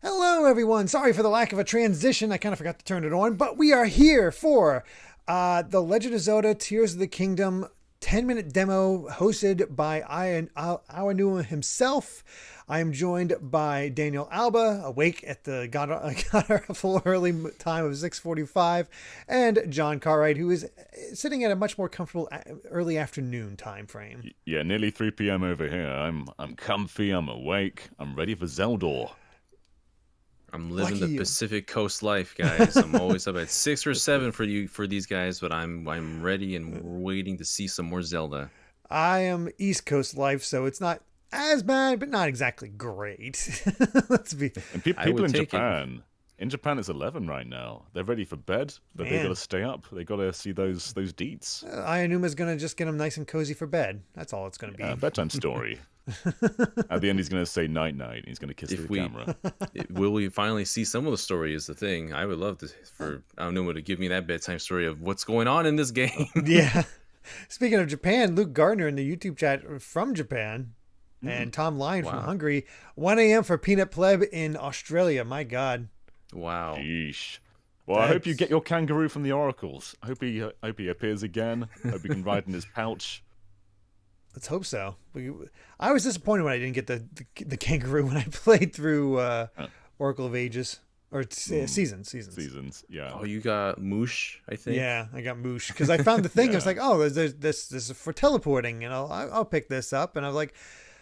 Hello, everyone. Sorry for the lack of a transition. I kind of forgot to turn it on, but we are here for the Legend of Zelda Tears of the Kingdom 10-minute demo hosted by Aonuma himself. I am joined by Daniel Alba, awake at the god full early time of 6:45, and John Cartwright, who is sitting at a much more comfortable early afternoon time frame. Yeah, nearly 3 p.m. over here. I'm comfy, I'm awake, I'm ready for Zelda. I'm living Lucky the you. Pacific Coast life, guys. I'm always up at 6 or 7 for these guys, but I'm ready and we're waiting to see some more Zelda. I am East Coast life, so it's not as bad, but not exactly great. Let's be. And I people would in take it. Japan, it's 11 right now. They're ready for bed, but they Man. got to stay up. They got to see those deets. Ionuma's gonna just get him nice and cozy for bed. That's all it's gonna be. Bedtime story. At the end, he's going to say night night. He's going to kiss If the camera. Will we finally see some of the story is the thing. I would love for Aonuma to give me that bedtime story of what's going on in this game. Yeah. Speaking of Japan, Luke Gardner in the YouTube chat from Japan, and Tom Lyon from Wow. Hungary. 1 a.m. for Peanut Pleb in Australia. My God. Wow. Yeesh. Well, I hope you get your kangaroo from the oracles. I hope he appears again. Hope he can ride in his pouch. Let's hope so. I was disappointed when I didn't get the kangaroo when I played through Oracle of Ages. Or seasons. Seasons, yeah. Oh, you got Moosh, I think. Yeah, I got Moosh because I found the thing. I was like, oh, there's this is for teleporting, and I'll pick this up. And I was like,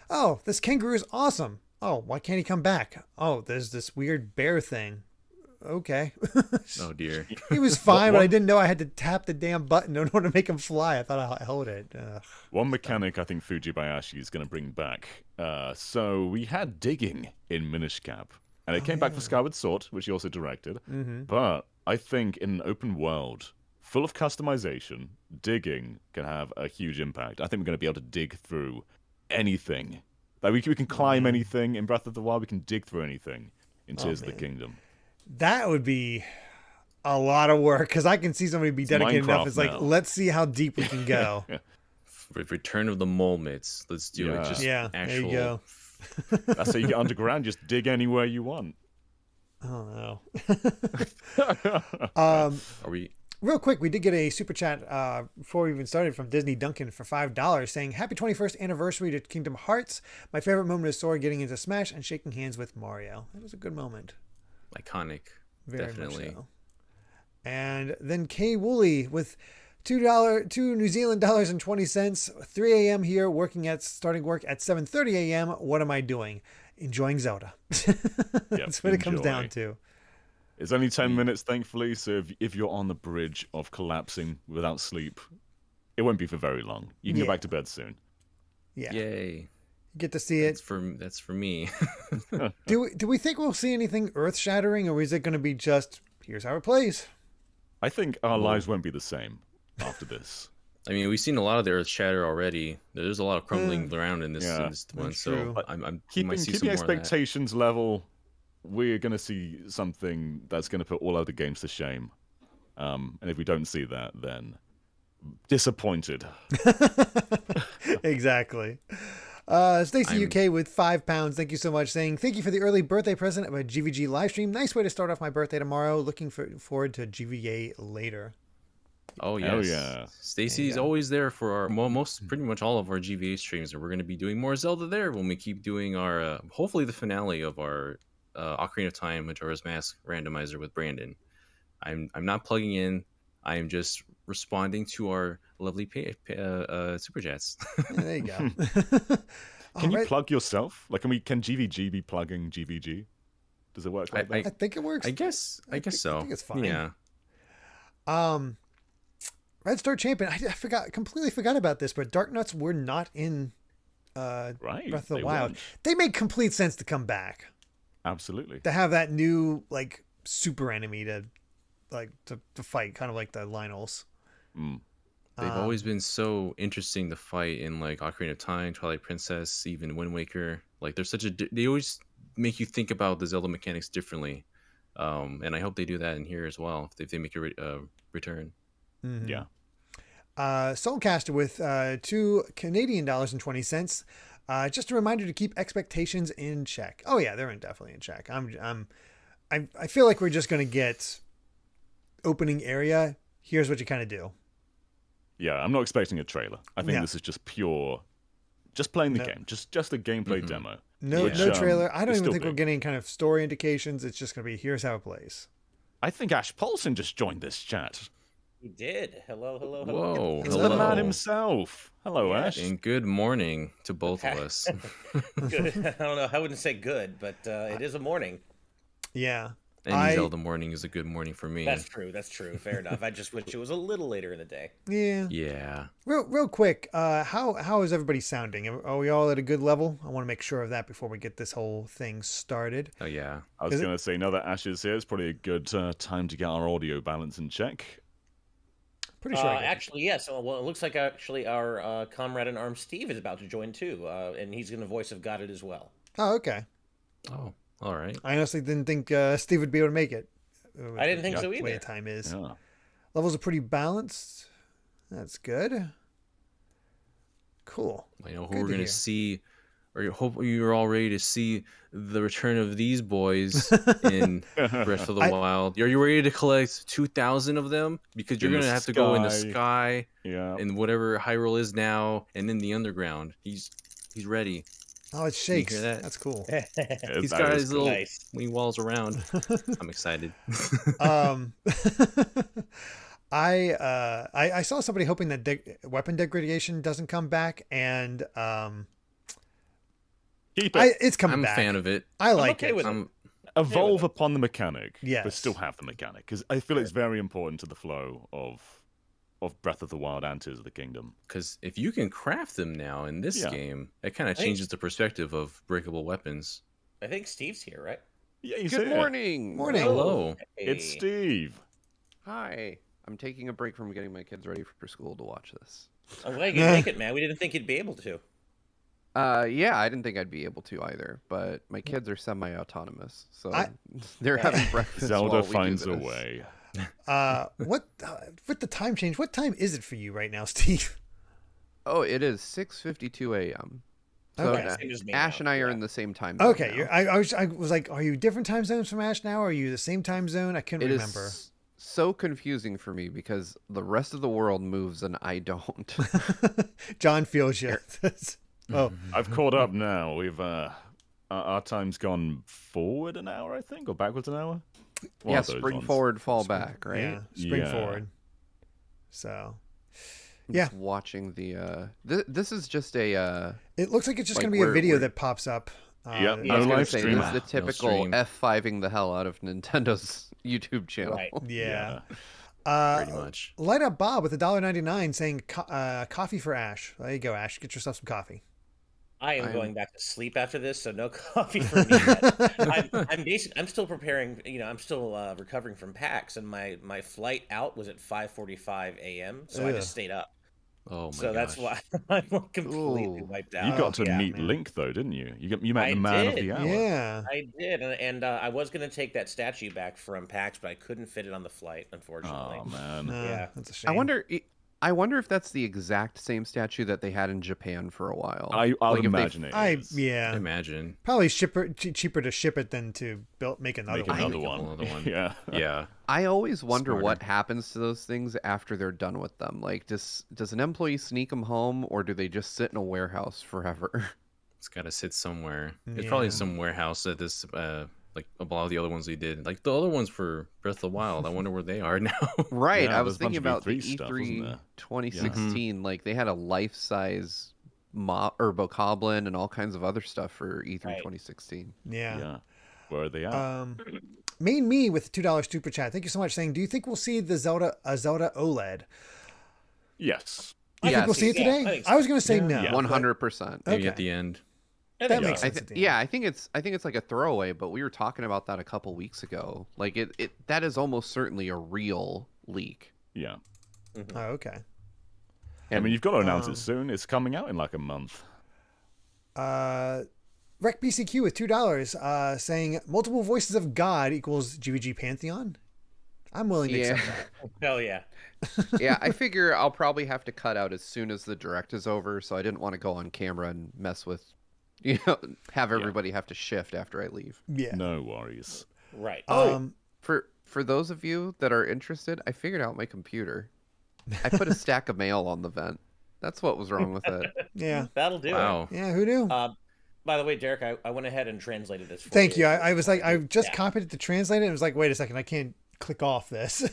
oh, this kangaroo is awesome. Oh, why can't he come back? Oh, there's this weird bear thing. Okay. Oh dear. He was fine, but I didn't know I had to tap the damn button in order to make him fly. I thought I held it. One mechanic I think Fujibayashi is going to bring back. So we had digging in Minish Cap, and it came back for Skyward Sword, which he also directed. But I think in an open world, full of customization, digging can have a huge impact. I think we're going to be able to dig through anything. Like we can climb anything in Breath of the Wild. We can dig through anything in Tears of the Kingdom. That would be a lot of work because I can see somebody be dedicated enough. Minecraft It's like, now. let's see how deep we can go. Return of the Mole Mitts. Let's do it. Just Yeah, actual. there you go. That's how you get underground. Just dig anywhere you want. Oh no. Are we? Real quick, we did get a super chat before we even started from Disney Duncan for $5 saying, Happy 21st anniversary to Kingdom Hearts. My favorite moment is Sora getting into Smash and shaking hands with Mario. That was a good moment. Iconic. Very Definitely. much so. And then Kay Woolley with $2 New Zealand dollars and 20 cents. 3 a.m. here, starting work at 7:30 a.m. What am I doing? Enjoying Zelda. That's what it comes enjoy. down to. It's only 10 minutes, thankfully, so if you're on the bridge of collapsing without sleep, it won't be for very long. You can Yeah. go back to bed soon. Yeah. Yay. Get to see it. That's for me. Do we think we'll see anything earth-shattering, or is it going to be just, here's how it plays? I think our lives won't be the same after this. I mean, we've seen a lot of the earth shatter already. There's a lot of crumbling around in this, Yeah. in this one, That's so true. we might Keeping see some more of that. expectations level, we're going to see something that's going to put all other games to shame. And if we don't see that, then disappointed. Exactly. Stacey UK with £5. Thank you so much. Saying, thank you for the early birthday present of a GVG live stream. Nice way to start off my birthday tomorrow. Looking forward to GVA later. Oh Hell yes, yeah. Stacy's always there for our pretty much all of our GVA streams, and we're going to be doing more Zelda there when we keep doing our hopefully the finale of our Ocarina of Time Majora's Mask randomizer with Brandon. I'm not plugging in. I am just responding to our lovely super chats. Yeah, there you go. Can you plug yourself? Like, can GVG be plugging GVG? Does it work like that? I think it works. I guess so. I think it's fine. Yeah. Red Star Champion. I completely forgot about this, but Dark Nuts were not in Right. Breath of the they Wild. weren't. They make complete sense to come back. Absolutely. To have that new like super enemy to fight, kind of like the Lynels. They've always been so interesting to fight in like Ocarina of Time, Twilight Princess, even Wind Waker. Like they always make you think about the Zelda mechanics differently. And I hope they do that in here as well if they make a return. Yeah. Soulcaster with $2 Canadian dollars and 20 cents. Just a reminder to keep expectations in check. Oh yeah, they're definitely in check. I feel like we're just gonna get opening area. Here's what you kind of do. Yeah, I'm not expecting a trailer. I think No. this is just pure, just playing the No. game, just a gameplay demo. No, Which, no trailer. I don't could even still think we're be. getting kind of story indications. It's just gonna be here's how it plays. I think Ash Paulson just joined this chat. He did. Hello. Whoa, It's hello. the man himself. Hello, Yeah. Ash. And good morning to both of us. Good. I don't know. I wouldn't say good, but it is a morning. Yeah. Any Zelda morning is a good morning for me. That's true. Fair enough. I just wish it was a little later in the day. Yeah. Yeah. Real quick. How is everybody sounding? Are we all at a good level? I want to make sure of that before we get this whole thing started. Oh yeah. I was going to say, now that Ash is here, it's probably a good time to get our audio balance in check. Pretty sure. I got you. Actually, yes. Well, it looks like actually our comrade in arms, Steve, is about to join too, and he's going to voice have got it as well. Oh, okay. Oh, all right. I honestly didn't think Steve would be able to make it. I didn't think so The way either. the time is. Yeah. Levels are pretty balanced. That's good. Cool. I know who Good we're to gonna hear. see, or you hope you're all ready to see the return of these boys in Breath of the Wild. Are you ready to collect 2,000 of them? Because you're In the gonna have to go in the sky. sky Yeah. and whatever Hyrule is now, and in the underground. He's ready. Oh, it shakes. hear that? That's cool. He's That got is his cool. little Nice. wing walls around. I'm excited. um, I saw somebody hoping that weapon degradation doesn't come back, and Keep it. it's coming I'm a back. fan of it. I like okay it. with it. I'm Evolve upon the mechanic, Yes. but still have the mechanic. Because I feel it's very important to the flow of Breath of the Wild and Tears of the Kingdom. because if you can craft them now in this Yeah. game, it kind of I think- changes the perspective of breakable weapons. I think Steve's here, right? Yeah, you Good see it. morning. Morning. Hello. It's Hey. Steve. Hi. I'm taking a break from getting my kids ready for school to watch this. I'm glad you could make it, man. We didn't think you'd be able to. Yeah, I didn't think I'd be able to either, but my kids are semi-autonomous, so I- they're having breakfast. Zelda while we do finds a this. way. What with the time change? What time is it for you right now, Steve? Oh, it is 6:52 a.m. So Okay. Same as me Ash now, and I are yeah. in the same time zone. Okay, now. I was like, are you different time zones from Ash now? Or are you the same time zone? I couldn't It is remember. so confusing for me because the rest of the world moves and I don't. John feels you. Oh, I've caught up now. We've our time's gone forward an hour, I think, or backwards an hour. One Yeah, of those spring ones. forward, fall back, right? yeah, spring Yeah. forward. So, I'm yeah. just watching the. This is just a. it looks like it's just Like, going to be a we're- video we're- that pops up. Yep. Yeah, I was No gonna live say, stream. this is the No typical stream. F5ing the hell out of Nintendo's YouTube channel. Right. Yeah. Pretty much. Light Up Bob with $1.99 saying coffee for Ash. There you go, Ash. Get yourself some coffee. I am I'm- going back to sleep after this, so no coffee for me yet. I'm still preparing. I'm still recovering from PAX, and my flight out was at 5:45 a.m. So I just Ugh. stayed up. Oh my So that's gosh. why I'm completely Ooh. wiped out. You got to Yeah, meet man. Link though, didn't you? You met I the man of did. the hour. Yeah. I did, and I was going to take that statue back from PAX, but I couldn't fit it on the flight, unfortunately. Oh man. Yeah. That's a shame. I wonder if that's the exact same statue that they had in Japan for a while. I would Like, if they- imagine it is. yeah. Imagine. Probably cheaper to ship it than to make another Make one. another Make one. another one. Yeah. Yeah. I always wonder Smarter. what happens to those things after they're done with them. Like, does an employee sneak them home, or do they just sit in a warehouse forever? It's got to sit somewhere. It's probably Yeah. some warehouse that this, like a lot of the other ones we did. Like the other ones for Breath of the Wild. I wonder where they are now. Right. Yeah, I was there's a bunch thinking of about the E3 stuff, wasn't E3 there? 2016. Like, they had a life-size or Bokoblin and all kinds of other stuff for E3 Right. 2016. Yeah. Yeah. Where are they at? Main Me with the $2 super chat. Thank you so much. Saying, do you think we'll see the Zelda OLED? Yes. I think we'll Yes. see it Yeah, today. I think I was going to say no. Yeah. 100%. Maybe Okay. at the end. I That think makes so. sense. at the end. Yeah, I think it's like a throwaway, but we were talking about that a couple weeks ago. Like it that is almost certainly a real leak. Yeah. Oh, okay. I mean, you've got to announce um, it soon. It's coming out in like a month. Rec BCQ with $2 saying multiple voices of God equals GVG Pantheon. I'm willing to accept that. Hell yeah. Yeah, I figure I'll probably have to cut out as soon as the direct is over, so I didn't want to go on camera and mess with Have everybody have to shift after I leave. Yeah. No worries. Right. For those of you that are interested, I figured out my computer. I put a stack of mail on the vent. That's what was wrong with it. Yeah. That'll do Wow. Yeah. Who knew? it. By the way, Derek, I went ahead and translated this for Thank you. you. I was like, I just Yeah. copied it to translate it. And it was like, wait a second, I can't click off this.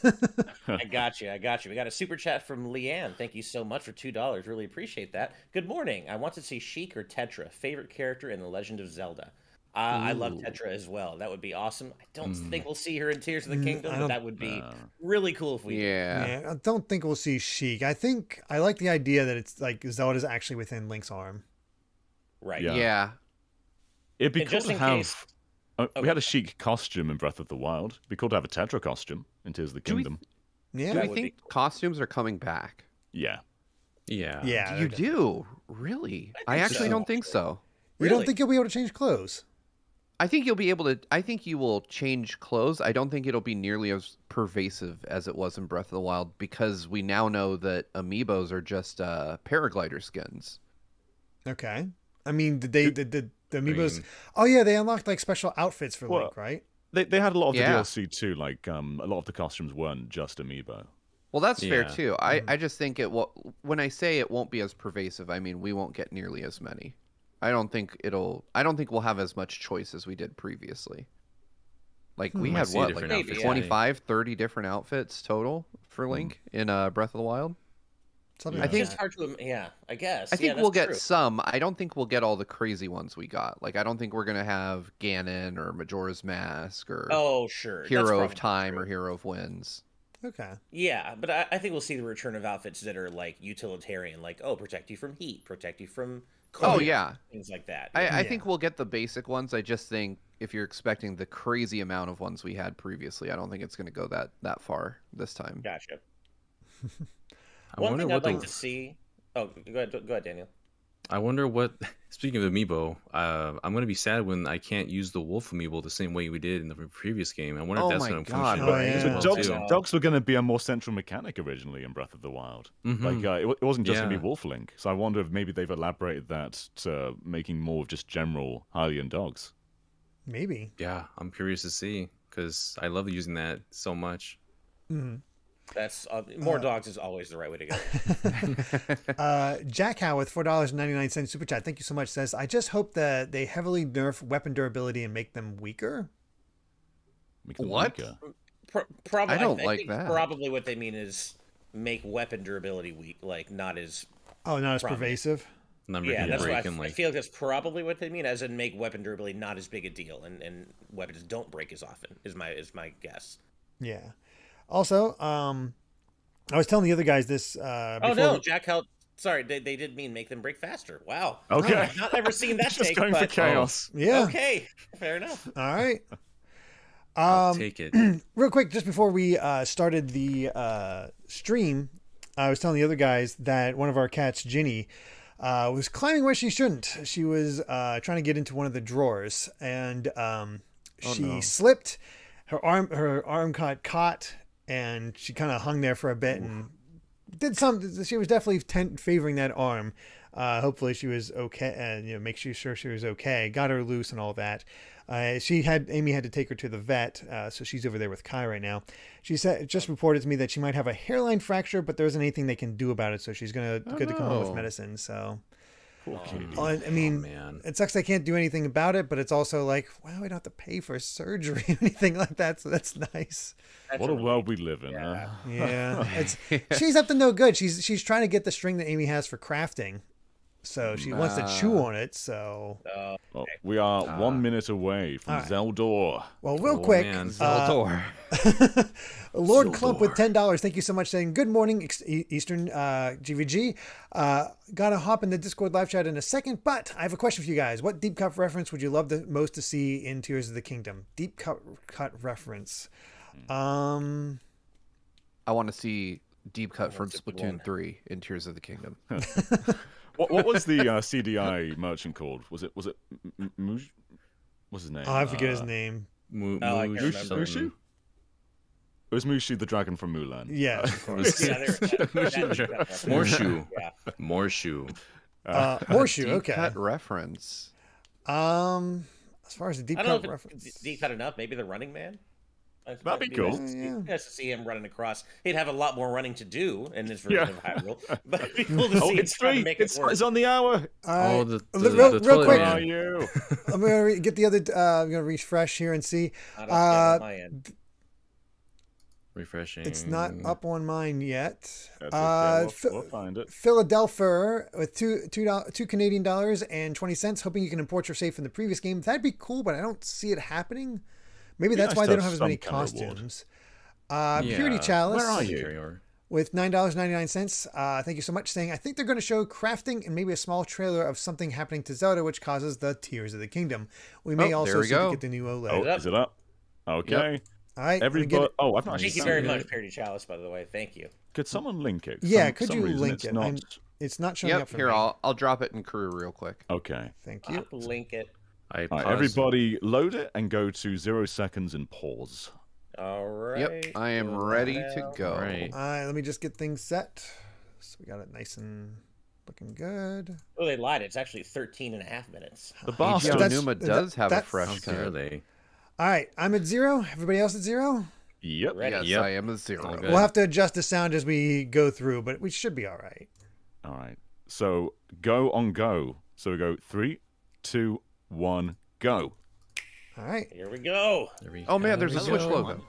I got you. We got a super chat from Leanne. Thank you so much for $2. Really appreciate that. Good morning. I want to see Sheik or Tetra, favorite character in The Legend of Zelda. I love Tetra as well. That would be awesome. I don't think we'll see her in Tears of the Kingdom, I but don't- that would be really cool if we did. Yeah. I don't think we'll see Sheik. I think I like the idea that it's like Zelda's actually within Link's arm. Right. Yeah. Yeah. It'd be And cool just to in have. case- We had a Sheik costume in Breath of the Wild. It'd be cool to have a Tetra costume in Tears of the Do we- Kingdom. Yeah. Do That we would be think costumes are coming back? Yeah. Yeah. Yeah. You do? Really? I think actually so. don't think so. You don't Really? think you'll be able to change clothes? I think you'll be able to. I think you will change clothes. I don't think it'll be nearly as pervasive as it was in Breath of the Wild because we now know that amiibos are just paraglider skins. Okay. I mean, did they the amiibos? mean- Oh yeah, they unlocked like special outfits for Well, Link, right? They had a lot of the Yeah. DLC too. Like a lot of the costumes weren't just amiibo. Well, that's fair Yeah. too. I just think it will. When I say it won't be as pervasive, I mean we won't get nearly as many. I don't think we'll have as much choice as we did previously. Like we Might had see what, different like outfits, 25, 30 different outfits total for Link in Breath of the Wild. Something Yeah. like I think- It's hard to, yeah, I guess. I think yeah, we'll that's get true. some. I don't think we'll get all the crazy ones we got. Like I don't think we're gonna have Ganon or Majora's Mask or Oh, sure. That's Hero of probably Time true. or Hero of Winds. Okay. Yeah, but I think we'll see the return of outfits that are like utilitarian, like protect you from heat, protect you from cold, Oh yeah, things like that. I Yeah. think we'll get the basic ones. I just think if you're expecting the crazy amount of ones we had previously, I don't think it's going to go that far this time. Gotcha. I One wonder thing what I'd like the to see. Oh, go ahead, Daniel. I wonder what. Speaking of amiibo, I'm gonna be sad when I can't use the wolf amiibo the same way we did in the previous game. I wonder Oh if that's my gonna God. function Oh, yeah. as So well dogs, too. dogs were going to be a more central mechanic originally in Breath of the Wild. Mhm. Like it wasn't just going to Yeah. be Wolf Link. So I wonder if maybe they've elaborated that to making more of just general Hylian dogs. Maybe. Yeah, I'm curious to see because I love using that so much. Mhm. That's more dogs is always the right way to go. Jack Howe with $4.99 super chat. Thank you so much. Says, I just hope that they heavily nerf weapon durability and make them weaker. Make them What? weaker. Probably, I don't think like that. Probably what they mean is make weapon durability weak, like not as. Oh, not as Prominent. pervasive. Number Yeah, that's what breaking I like feel like that's probably what they mean, as in make weapon durability not as big a deal, and weapons don't break as often. Is my guess. Yeah. Also, I was telling the other guys this. Oh Before no, we- Jack held. Sorry, they did mean make them break faster. Wow. Okay. I've not ever seen that Just take. going for but, chaos. Yeah. Okay, fair enough. All right. I'll take it. Real quick, just before we started the stream, I was telling the other guys that one of our cats, Ginny, was climbing where she shouldn't. She was trying to get into one of the drawers, and she slipped. Her arm got caught, and she kind of hung there for a bit and did some. She was definitely favoring that arm. Hopefully she was okay, and make sure she was okay. Got her loose and all that. Amy had to take her to the vet, so she's over there with Kai right now. She just reported to me that she might have a hairline fracture, but there isn't anything they can do about it, so she's good to come home with no. medicine. So, Poor kitty. I mean, man. it sucks they can't do anything about it, but it's also like, well, we don't have to pay for surgery or anything like that, so that's nice. That's What a relief. world we live in, Yeah. huh? Yeah, she's up to no good. She's trying to get the string that Amy has for crafting, so she wants to chew on it. So, Well, we are 1 minute away from Alright. Zeldor. well, real Oh, quick, man. Zeldor. Lord Clump with $10. Thank you so much. Saying good morning, Eastern GVG. Gotta hop in the Discord live chat in a second, but I have a question for you guys. What deep cut reference would you love the most to see in Tears of the Kingdom? Deep cut reference. I want to see deep cut from Splatoon 3 in Tears of the Kingdom. What was the CDI merchant called? Was it Mush? What's his name? Oh, I forget his name. Oh, I can't Moosh remember. Mushu? something. It was Mushu the dragon from Mulan. Yeah, of course. Yeah, More shoe. Yeah. More shoe. Horseshoe. Deep Okay. cut reference. As far as the deep I don't cut know if reference, it's deep cut enough. Maybe the Running Man. That'd be cool. Nice to see him running across. He'd have a lot more running to do in this version Yeah. of Hyrule, but it'd be cool to see him It's trying to 3. make it work. It's on the hour. Oh, the real toilet quick. Where are man. you? I'm gonna get the other. I'm gonna refresh here and see. Not up yet on my end. Refreshing. It's not up on mine yet. That's okay. We'll find it. Philadelphia with two Canadian dollars and 20 cents. Hoping you can import your save from the previous game. That'd be cool, but I don't see it happening. Maybe that's nice why to they don't have have as many some kind of reward. costumes. Purity Chalice. Where are you? With $9.99. Thank you so much. Saying, I think they're going to show crafting and maybe a small trailer of something happening to Zelda, which causes the Tears of the Kingdom. We may also see to get the new OLED. Oh, is it up? Okay. Yep. All right. Everybody. Oh, I've not actually Thank you seen very it. much, Purity Chalice. By the way, thank you. Could someone link it? Yeah, For could some you reason, link it's it? Not... It's not showing up Yep. for Here, me. I'll drop it in crew real quick. Okay. Thank you. Link it. I All right, paused. everybody, load it and go to 0 seconds and pause. All right. Yep, I am ready to go. All right. Let me just get things set. So we got it nice and looking good. Oh, they lied. It's actually 13 and a half minutes. The AG bastard. that's- Aonuma does have a that's- fresh How good are cut. they? All right. I'm at 0. Everybody else at 0? Yep. Ready. Yes, Yep. I am a 0. Okay. We'll have to adjust the sound as we go through, but we should be all right. All right. So go on go. So we go 3, 2, 1, go. All right. Here we go. There we Oh man, go. there's a Switch logo.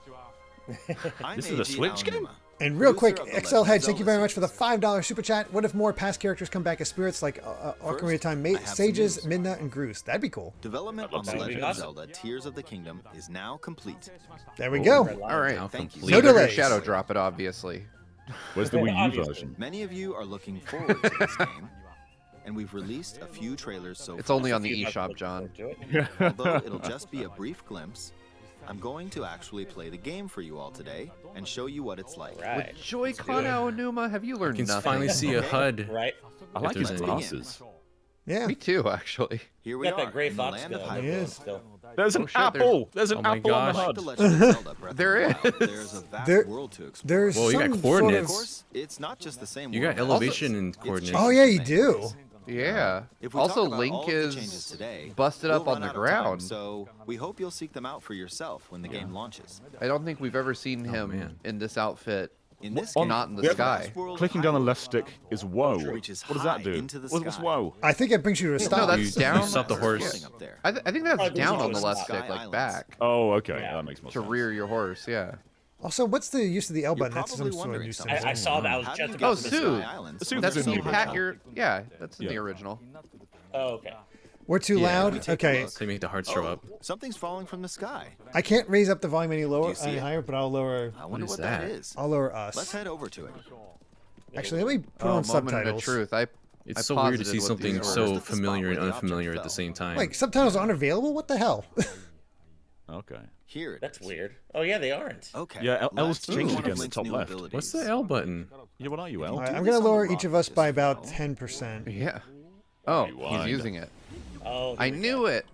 This is a Switch game? And real quick, Producer of the XL Legend Hedge, of thank you Zelda very much for the series. $5 super chat. What if more past characters come back as spirits like Ocarina of Time, I have some Sages, news. Midna, and Groose? That'd be cool. Development I'd on love The to. Legend Awesome. of Zelda Tears of the Kingdom is now complete. There we Oh, go. Red line. All right. Now Thank you. complete. No They're gonna delays. shadow drop it, obviously. Where's the Wii U Obviously. version? Many of you are looking forward to this game, and we've released a few trailers so It's far. only on the Few bucks eShop, look John. forward to it. Although it'll just be a brief glimpse, I'm going to actually play the game for you all today and show you what it's like. Right. With Joy-Con Aonuma, have you learned You can nothing? finally see a HUD. Right. I like his there's any- glasses. Yeah. Me too, actually. Here we Got are that gray in the fox land of bill. Hyrule. Yes. Still. There's an Oh, shit, there's- apple. There's an Oh my apple on the gosh. Like the HUD. Legend of Zelda Breath There of the is. Wild, there's a vast There- world to explore. There's Well, you got some coordinates. Of Sort course, it's not just the same You world. got elevation and coordinates. Oh, yeah, you do. Yeah. If we Also, talk about Link all of the changes is today, busted we'll up on run the out of time, ground. so we hope you'll seek them out for yourself when the game launches. I don't think we've ever seen him man. in this outfit. In this On- game, Not in the the sky. vast world of Clicking down the Hyrule left stick is whoa. reaches What does that high do? into the What's sky. whoa? I think it brings you to a stop. No, that's You down. stop the horse. Floating up there. I think that's Probably down goes on the to left the stick, Sky like Islands. back, Oh, okay. Yeah. That makes more to sense. rear your horse. Yeah. Also, what's the use of the L You're button? That's some probably sort of wondering new something. symbol. I saw that. I was How do just you about Oh, get to the Sue. Sky Islands? Sue That's That's when in you the pat original. your. Yeah, that's in the Yeah. original. Oh, okay. We're too Yeah, loud. we take a Okay. look. So you make the hearts show Oh, up. something's falling from the sky. I can't raise up the volume any lower, you see any it? higher, but I'll lower. I wonder is what that that? is. I'll lower Let's us. head over to it. Actually, let me put Oh, on moment subtitles. of truth. I It's so weird to posited see what something these were. so Where's the familiar and spot where the unfamiliar object at the fell? same time. Like subtitles aren't available. What the hell? Okay. Here it That's is. weird. Oh yeah, they aren't. Okay. Yeah, L's let's changed use one of again in the Link's top new left. abilities. What's the L button? Yeah, what are you, All El? right, do I'm this gonna on the lower rock each of us by just about now. 10%. Yeah. Oh, he's Rewind. using it. Oh, I knew it.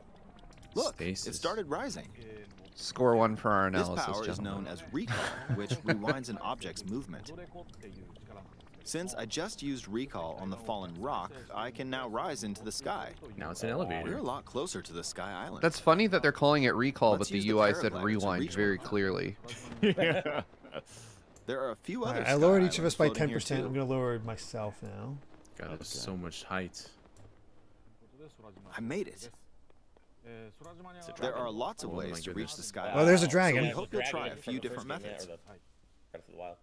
Look, Spaces. it started rising. Score one for our This analysis, power is gentlemen. known as recall, which rewinds an object's movement. Since I just used recall on the fallen rock, I can now rise into the sky. Now it's an We're elevator. a lot closer to the Sky Island. That's funny that they're calling it recall, Let's but the use the UI said paraglider to rewind reach very one. clearly. Yeah. There are a few All other right, I Sky lowered each of us Islands by floating here 10%. too. I'm gonna lower myself now. God, it's so much height. I made it. There are lots of Oh my ways to reach goodness. the Sky Oh, there's a Island, dragon. So we hope you'll try a Dragon few from the different first game, methods. or the Breath of the Wild.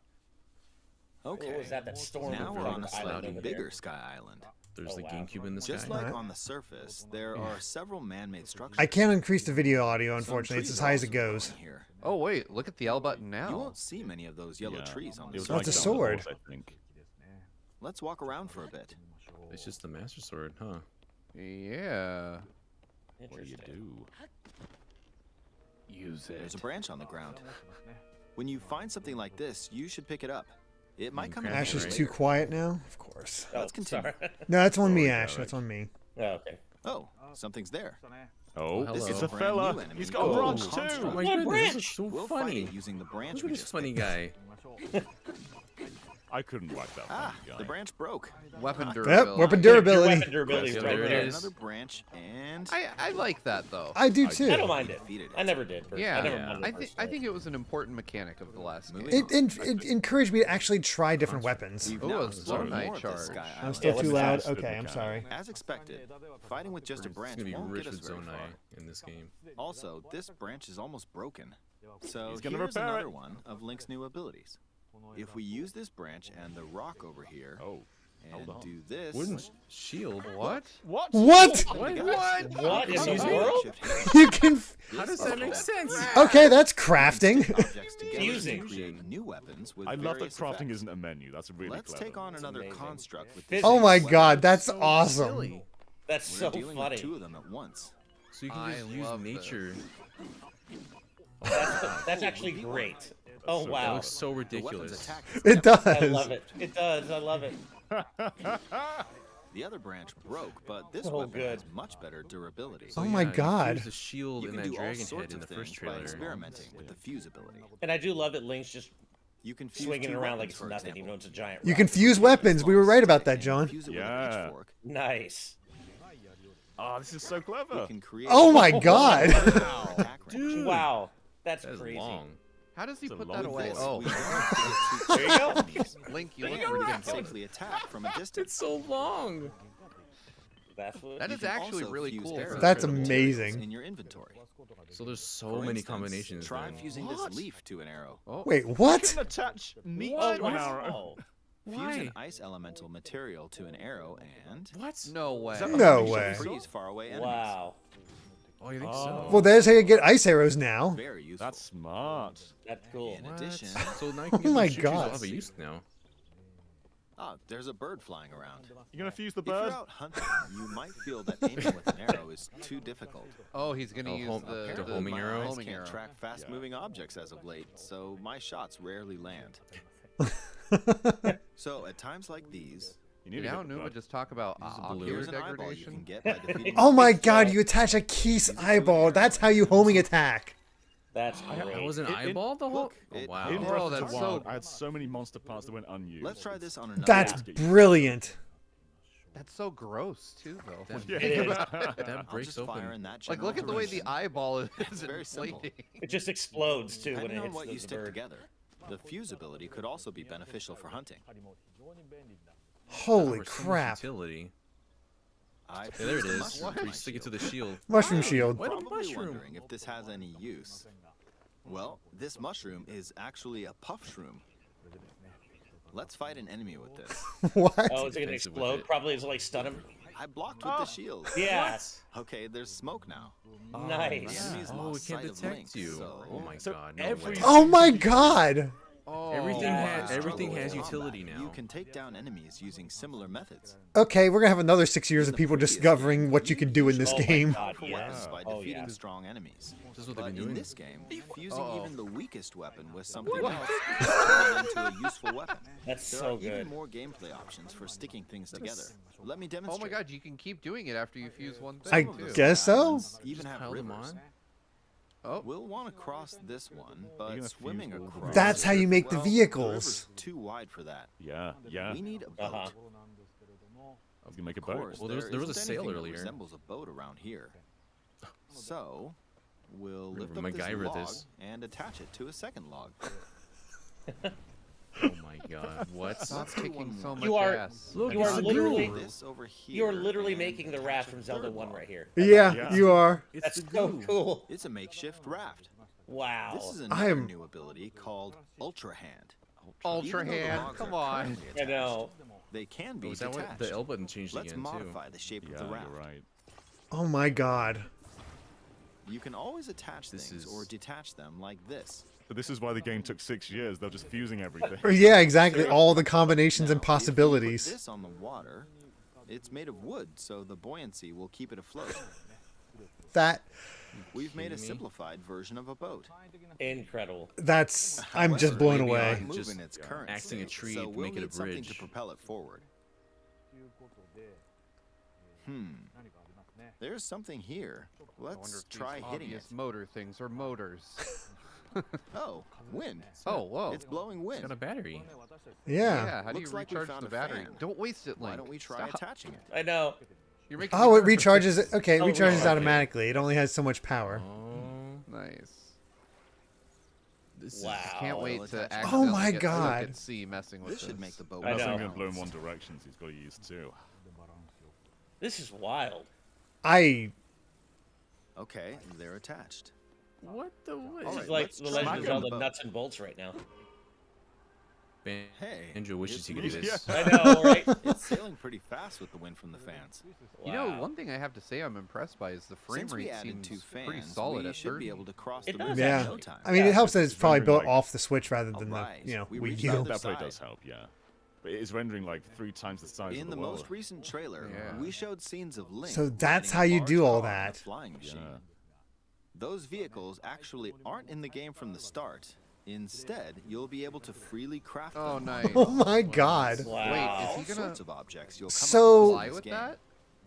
Okay. What was that? That storm. Now we're from on a the island slightly over bigger there. Sky Island. There's Oh, the wow. GameCube in the Just sky. like Alright. on the surface, there are several man-made structures. I can't increase the video audio, Some unfortunately. It's trees as are high as it also goes. growing here. Oh wait, look at the L button You now. won't see many of those yellow Yeah. trees on It the was Oh, like it's a that on the sword. horse, I think. Let's walk around for a bit. It's just the Master Sword, huh? Yeah. What do you do? Use There's a branch on the ground. When you find something like this, you should pick it up. It might come in Okay. Ash handy is too later. quiet now. Of course. Oh, Let's continue. sorry. No, that's on me, yeah, Ash. right. That's on me. Oh, okay. Oh, something's there. Oh, hello. it's This is a a brand fella. new enemy He's got a called branch Construct. Oh too. my What a goodness, this is branch! so We'll fight funny. it using the branch Look we at this just funny picked. guy. I couldn't whack that Ah, guy. the branch broke. Weapon Yep, durability. weapon Your durability. weapon durability is Yes, right there it there. is. Another branch, and I like that though. I do I too. I don't mind it. Defeated it. I never did. Yeah, I never Yeah. minded I it think personally. it was an important mechanic of the last game. Moving It encouraged me to actually try different weapons. We've Ooh, now a explored Zonai more of this charge. Sky I'm Island. still what's too the loud. fastest Okay, I'm mechanic? sorry. As expected, fighting with just a It's branch gonna be won't rich get us with very Zonai far. in this game. Also, this branch is almost broken. So He's gonna here's repair another it. one of Link's new abilities. If we use this branch and the rock over here, Oh. and hold on. do this... Wooden shield. What? What? What? What? Use Excuse the me? shift hand. You can. How does that make sense? Okay, that's crafting. Objects together to Fusing. create new weapons with I love that various crafting effects. isn't a menu. That's really Let's clever. take on another amazing. construct with Physics. this. Oh my weapon. god, that's So awesome. silly. That's We're so dealing funny. with two of them at once. So you can I just use love this. nature. That's actually great. Oh That wow. looks so The weapon's ridiculous. attack is It epic. I does. love it. It does. I love it. The other branch broke, but this Oh, weapon good. has much better durability. Oh my You God. fuse the shield You in can that do all dragon head sorts in of the first things by trailer. experimenting with the fuse ability. And I do love that Link's just You can fuse swinging it two around like weapons, it's for nothing, example. even though it's a giant. You rock. can fuse weapons. We were right about that, And John. fuse it with a Yeah. pitchfork. Nice. Oh, this is so We clever. can create Oh my god. attack range. Dude. Wow. That's That is crazy. long. How does he It's a put long that away? This, Oh, we don't have to There get you go. too close. Link, you We look can ridiculous. safely attack from a distance. It's so long. That's what. That You is can actually also really fuse cool. arrows That's with materials amazing. In your inventory. So there's so For many instance, combinations. Try then. fusing What? this leaf to an arrow. Oh, Wait, what? Attach meat What? to an arrow. Fuse Why? an ice elemental material to an arrow and What? no way. that No Makes way. freeze faraway enemies. Wow. Oh, you think Oh. so? Well, there's how you get ice arrows now. Very useful. That's smart. That's cool. In What? addition, So now you can Oh get my those shooters God. I'll have a use now. there's a bird flying around. You gonna fuse the If you're bird? out hunting, you might feel that aiming with an arrow is too difficult. Oh, he's gonna Oh, use home- the the homing my arrow? eyes Homing can't arrow. track fast-moving objects as of late, so my shots rarely land. So at times like these, You need Did to hit the Aonuma bird. just talk about Use the ocular balloon. here's an eyeball you can degradation? get by defeating. Oh my god, you attach a Keese eyeball. That's how you homing attack. That's That great. was an It- eyeball the whole. look, Oh, it- wow. In Oh, Breath of that's the Wild, so- I had so many monster parts that went unused. Let's try this on another. That's landscape. brilliant. That's so gross too, though. That, Yeah. It is. that I'll breaks just fire open. in that Like, general look at the way the direction. eyeball is very simple. inflating. It just explodes too when Depending it on hits what you the stick bird. together, the fuse ability could also be beneficial for hunting. Holy For so much crap. Utility. I Yeah, there it fused a is. mushroom You to my stick it to shield. the shield. Mushroom shield. What a Probably mushroom. wondering if this has any use. Well, this mushroom is actually a puff shroom. Let's fight an enemy with this. What? Oh, is it gonna Defensive with explode? it. Probably is like stun him. I blocked with the shield. Yeah. Okay, there's smoke now. The Nice. enemy's Oh, lost it can't sight of detect Link, you. so- Oh my So god. No every- way. Oh my god. Oh, Everything Yeah. has everything has Combat, utility now. You can take down enemies using similar methods. Okay, we're gonna have another 6 years In of the people previous discovering game, what you can do in this Oh my game. God, Powerful yeah. weapons by Oh, defeating yeah. strong enemies. This is what But they've been in doing. this game, fusing Uh-oh. even the weakest weapon with something else can turn it into a useful weapon. That's There so are even good. more gameplay options for sticking things together. Let me Oh demonstrate. my god, you can keep doing it after you fuse one thing. I Some of the guess so. islands Even Just have pile them rivers. on. Oh, We'll want to cross this one, You're but gonna swimming fuse all the across. That's how you make the well, vehicles. river's too wide for that. Yeah, yeah. We need a boat. Uh-huh. I was gonna make a Of boat. course, Well, there was a isn't sail anything that earlier. resembles a boat around here. So, we'll lift up MacGyver this log this. and attach it to a second log. Oh my god. What? stop Let's do kicking one so more. much You are- ass. Look, You are it's a literally- goo. This over here. You are literally and making the attach raft a from Zelda third 1 log. right here. Yeah, Yeah. you are. It's That's the so goo. cool. It's a makeshift raft. Wow. This is I another am- new ability called Ultra Hand. Ultra Even though the hand, logs come are on. currently I attached, know. They can be Oh, is that detached. what the L button changed Let's again too? modify the shape of Yeah, the raft. you're right. Oh my god. You can always attach This things is- or detach them like this. But this is why the game took 6 years. They're just fusing everything. Yeah, exactly. All the combinations Now, and if you put possibilities. this on the water, it's made of wood, so the buoyancy will keep it afloat. That We've made a kidding me? simplified version of a boat. Incredible. that's I'm just However, blown maybe away. It move Just in its current axing a state, tree so to we'll make it a need something to bridge. propel it forward. There's something here. I wonder Let's if these try hitting it. obvious motor things are motors. Oh, wind. Oh, whoa. It's blowing It's wind. got a battery. Yeah. How do you Looks like we recharge found the a battery? fan. Don't waste it, Link. Why don't we try Stop. attaching it? I know. You're making Oh, me it nervous. recharges it. Okay, it Oh, recharges right. automatically. It only has so much power. Oh, Nice. this Wow. Can't wait Well, to attach it. accidentally Oh my get God. stuck at sea messing with This should make the boat. I That's know. only going to blow in one direction, so he's got to use two. This is wild. I Okay, they're attached. What the? What? All This right, is like let's the try Legend it of on Zelda the boat. nuts and bolts right now. Hey, Andrew wishes it's he could do moving. this. I know, right? It's sailing pretty fast with the wind from the fans. You know, Wow. one thing I have to say I'm impressed by is the frame Since we rate added seems 2 fans, pretty solid we at should 30. be able to cross It the does, river yeah. in no actually. time. I mean, Yeah, it helps that it's probably built like- off the Switch rather than Alright, the we Wii reached U. out That play side. does help, yeah. But it is rendering like 3 times the size In of the the world. most recent trailer, Yeah. we showed scenes of Link. So that's riding a how you large do all car on a that. flying machine. Yeah. Those vehicles actually aren't in the game from the start. Instead, you'll be able to freely craft them. Oh, on nice. the Oh boat. my God. Wow. Wait, All is he gonna sorts of objects you'll come So- across fly in this with game. that?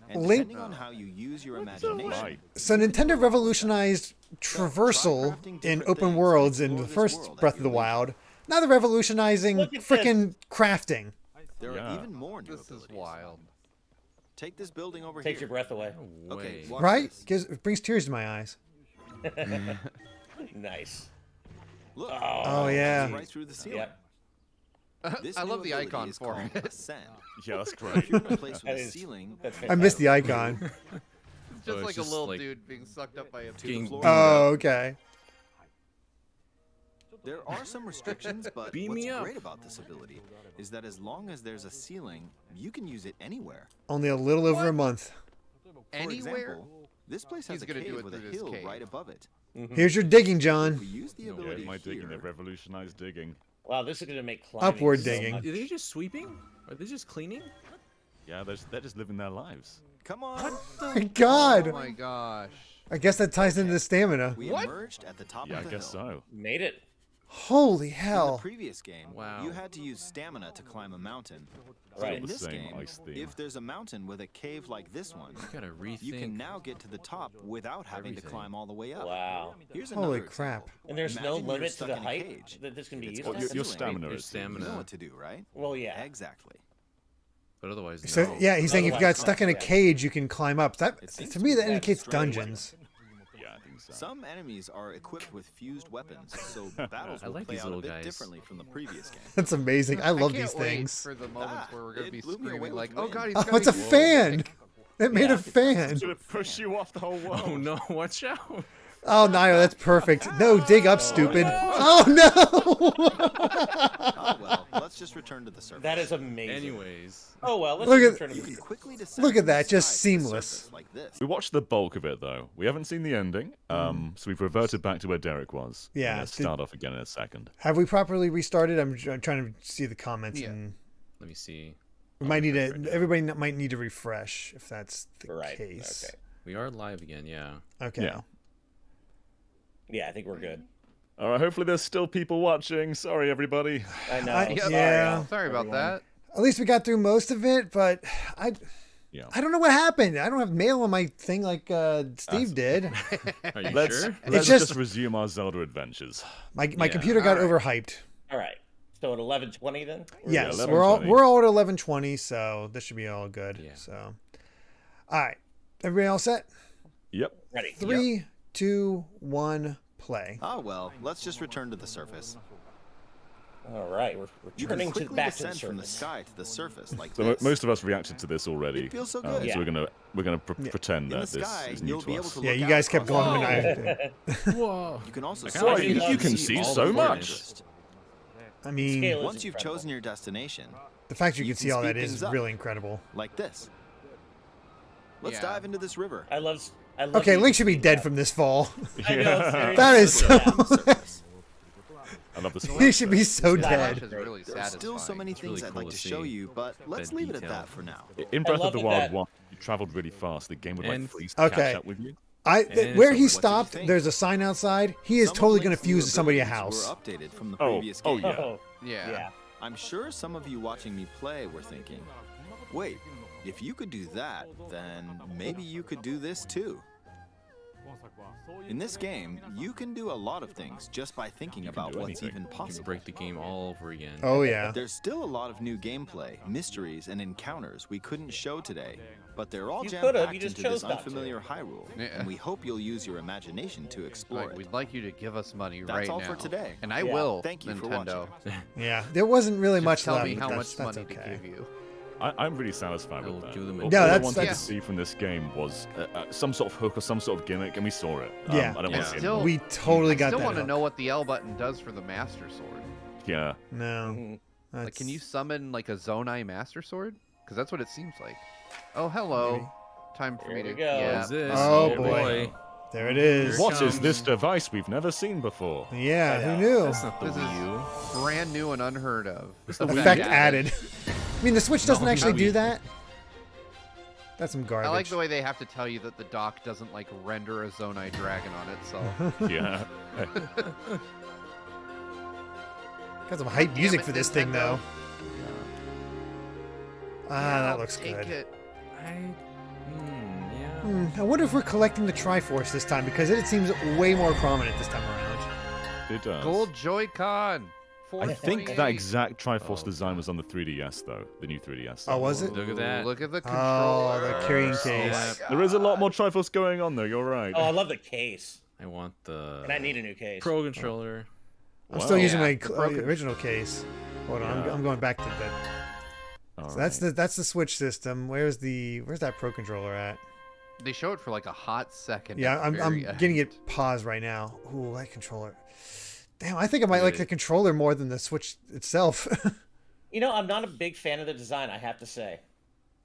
And Link- depending on how you use your imagination, Right. So Nintendo revolutionized traversal crafting in different open things worlds and in the explore this first world at Breath of your the leisure. Wild. Now they're revolutionizing Look at frickin' crafting. there Yeah. are even more new This is abilities. wild. Take this building over Takes your here. breath away. No way. Okay, watch Right? this. It brings tears to my eyes. Nice. Look. Oh, yeah. It's right through the ceiling. Yep. This I new love the ability icon is for called it. Ascend. Yeah, that's If great. you're in a place That with a is- ceiling, That's I missed the fantastic. icon. It's just it's like just a little like- dude being sucked up by a to Getting the floor. Oh, okay. There are some restrictions, but Beam what's me up. great about this ability is that as long as there's a ceiling, you can use it anywhere. Only a little over a month. For Anywhere? example, this place has He's a gonna do cave it with a through this hill cave. right above it. Here's your digging, If John. we use the Yeah, ability my digging, here, they've revolutionized digging. Wow, this is going to make climbing Upward so digging. much- Are they just sweeping? Are they just cleaning? Yeah, they're just living their lives. come on, My God. Oh my gosh. I guess that ties into the stamina. we What? emerged at the top Yeah, I of the guess hill. so. Made it. Holy In the hell. previous game, Wow. you had to use stamina to climb a mountain. But Right. in The this same game, ice theme. if there's a mountain with a cave like this one, Gotta rethink. you can now get to the top without having to everything. climb all the way up. Wow. Here's Holy another crap. example. And there's no Imagine you're limit to stuck the in a height cage. that this can be It's used on at? the Your ceiling. stamina Your is You know stamina. what to do, right? Well, yeah. Exactly. But otherwise, So no. yeah, he's saying if you got Otherwise, stuck in a yeah. cage, you can climb up. That It seems to me that be indicates strange. dungeons. Yeah, I think so. Some enemies are equipped with fused weapons, so battles I will like play these out a little bit guys. differently from the previous game. That's amazing. I love can't these wait things. for the moments where we're gonna it be blew me away screaming with like, "Oh wind. God, he's Oh, got it's a fan. It made a fan. Should have pushed you off the whole world. Oh no! Watch out! Oh, Nio, that's perfect. No, dig up, stupid. Oh no. Oh well, let's just return to the surface. That is amazing. Anyways, Oh, well, let's Look just at- return to You the can quickly descend Look at from the that, just sky to the seamless. surface like this. We watched the bulk of it though. We haven't seen the ending. So we've reverted back to where Derek was. Yeah, Let's did- start off again in a second. Have we properly restarted? I'm trying to see the comments, Yeah. and let me see. we might need refresh to. right now. Everybody might need to refresh if that's the Right. case. Okay. We are live again. Yeah. Okay. Yeah. Yeah, I think we're good. All right. Hopefully, there's still people watching. Sorry, everybody. I know. I- sorry, yeah. Sorry about everyone. that. At least we got through most of it, but I Yeah. don't know what happened. I don't have mail on my thing like Steve did. Are you Let's sure? let's just- just resume our Zelda adventures. My Yeah. computer got All right. overhyped. All right. So at 11:20 then? Yes, 11:20. we're all at 11:20, so this should be all good. Yeah. So, all right, everybody all set? Yep. Ready. 3, 2, 1, play. Oh well, let's just return to the surface. All right. We're You can returning to quickly back to the descend from the surface. sky to the surface like So this. most of us reacted to this already. It feels so good. Yeah. So we're gonna pretend In that the this sky, is new you'll to be able us. to Yeah, look you out guys kept across going the when world. I. Whoa! You can also I see kinda Why, like you can see all so the much. coordinates. I mean, Scale is Once you've incredible. chosen your destination, the fact you you can can see all that speed is things up. really incredible. like this. Let's Yeah. dive into this river. I love. Okay, these Link should be speed dead up. from this fall. I know, seriously. That is so. Surface. I love this. He should be so Flash dead. is really There are still so satisfying. many It's things really I'd cool like to to show see. you, but let's That leave it at detail. that for now. In Breath love of the it Wild that- 1, you traveled really fast. The game would like And- freeze to Okay. catch up with you. And Where so he what did you stopped, think? there's a sign outside. He is Some of totally going Link's to new fuse somebody a abilities house. Were updated from the Oh, previous oh, game. yeah. Oh, Yeah. yeah. I'm sure some of you watching me play were thinking, wait, if you could do that, then maybe you could do this too. In this game, you can do a lot of things just by thinking about do what's anything. even You can possible. break the game all over again. Oh yeah. There's still a lot of new gameplay, mysteries, and encounters we couldn't show today, but they're all You jam-packed could've, you just into this chose not to. unfamiliar Hyrule, Yeah. and we hope you'll use your imagination to explore Like, it. we'd like you to give us money That's right all now. for today. And I Yeah. will, Thank you for Nintendo. Yeah. There wasn't really Just much tell left. me but how that's, much money okay. to give you. I'm really satisfied I'll with that. do them in- All No, I that's- wanted yeah. to see from this game was some sort of hook or some sort of gimmick, and we saw it. Yeah. I don't want Yeah. to see Still- it. We totally I got still that. want to hook. know what the L button does for the Master Sword. Yeah. No. Mhm. Like, can you That's- summon like a Zonai Master Sword? Because that's what it seems like. Oh, hello. Maybe. Time for Here me we to. go. Yeah. What is this? Oh, boy. There it is. Here it What is comes. this device we've never seen before? Yeah. I Who know. knew? That's not the This is Wii U. brand new and unheard of. Effect added. I mean, the Switch doesn't No, actually not do Wii. that. That's some garbage. I like the way they have to tell you that the dock doesn't like render a Zonai dragon on itself. Yeah. Got some hype music it, for this thing, though. Nintendo. Ah, that I'll looks take good. it. Yeah. I wonder if we're collecting the Triforce this time because it seems way more prominent this time around. It does. Gold Joy-Con. I think that 428. exact Triforce Oh, design was on the 3DS, though. The new 3DS. Oh, was it? Look at that. Look at the Oh, controller. the carrying Oh, case. yeah. There is a lot more Triforce going on, though. You're right. Oh, I love the case, I want the and I need a new case. Pro controller. I'm still using Yeah, my the broken- original case. Hold on, Yeah. I'm going back to that. All So right. that's the Switch system. Where's that Pro controller at? They show it for like a hot second. Yeah, at the I'm very getting end. it paused right now. Ooh, that controller. Damn, I think I might like the controller more than the Switch itself. You know, I'm not a big fan of the design. I have to say,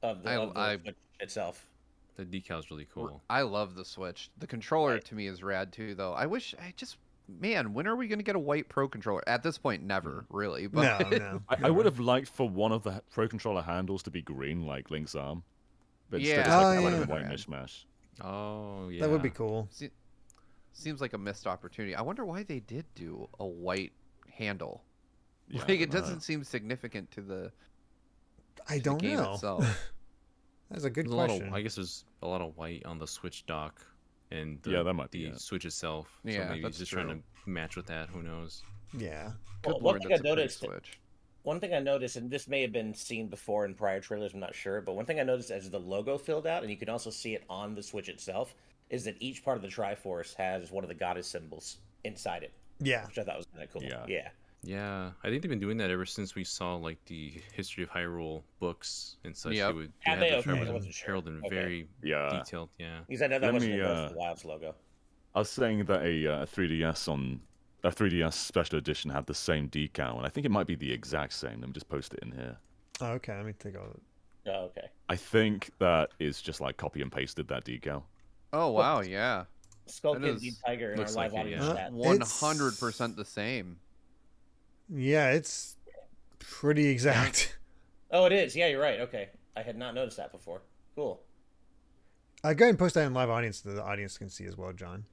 of the I- Switch itself. The decal's really cool. I love the Switch. The controller Right. to me is rad too, though. Man, when are we going to get a white Pro controller? At this point, never, really. But no. I would have liked for one of the Pro Controller handles to be green, like Link's arm. But instead Yeah. it's like Oh, a yeah. red and white mishmash. Oh yeah. That would be cool. Seems like a missed opportunity. I wonder why they did do a white handle. Yeah, Like, it I don't know. doesn't seem significant to the I don't game know. itself. That's a good There's a lot question. of, I guess there's a lot of white on the Switch dock, and Yeah, that might be the it. Switch itself. Yeah, so maybe that's it's just true. trying to match with that. Who knows? Yeah. Good Well, one lord, thing I that's a pretty noticed- Switch. One thing I noticed, and this may have been seen before in prior trailers, I'm not sure, but one thing I noticed as the logo filled out, and you can also see it on the Switch itself, is that each part of the Triforce has one of the goddess symbols inside it, Yeah. which I thought was kind of cool. Yeah. Yeah. Yeah, I think they've been doing that ever since we saw like the History of Hyrule books and such. Yep. They would Have have they? the Okay, I Herald wasn't sure. Herald and Okay. very Yeah. detailed. Yeah. Because I know that Let wasn't me, the Breath of the Wild's logo. I was saying that a 3DS special edition had the same decal, and I think it might be the exact same. Let me just post it in here. Oh, okay, let me take a look. Oh, okay. I think that is just like copy and pasted that decal. Oh, wow, yeah. Skull That Kid is- Deep Tiger in our looks live like it, audience yeah. chat. 100% the same. Yeah, it's pretty exact. Oh, it is. Yeah, you're right. Okay. I had not noticed that before. Cool. Go ahead and post that in live audience so the audience can see as well, John.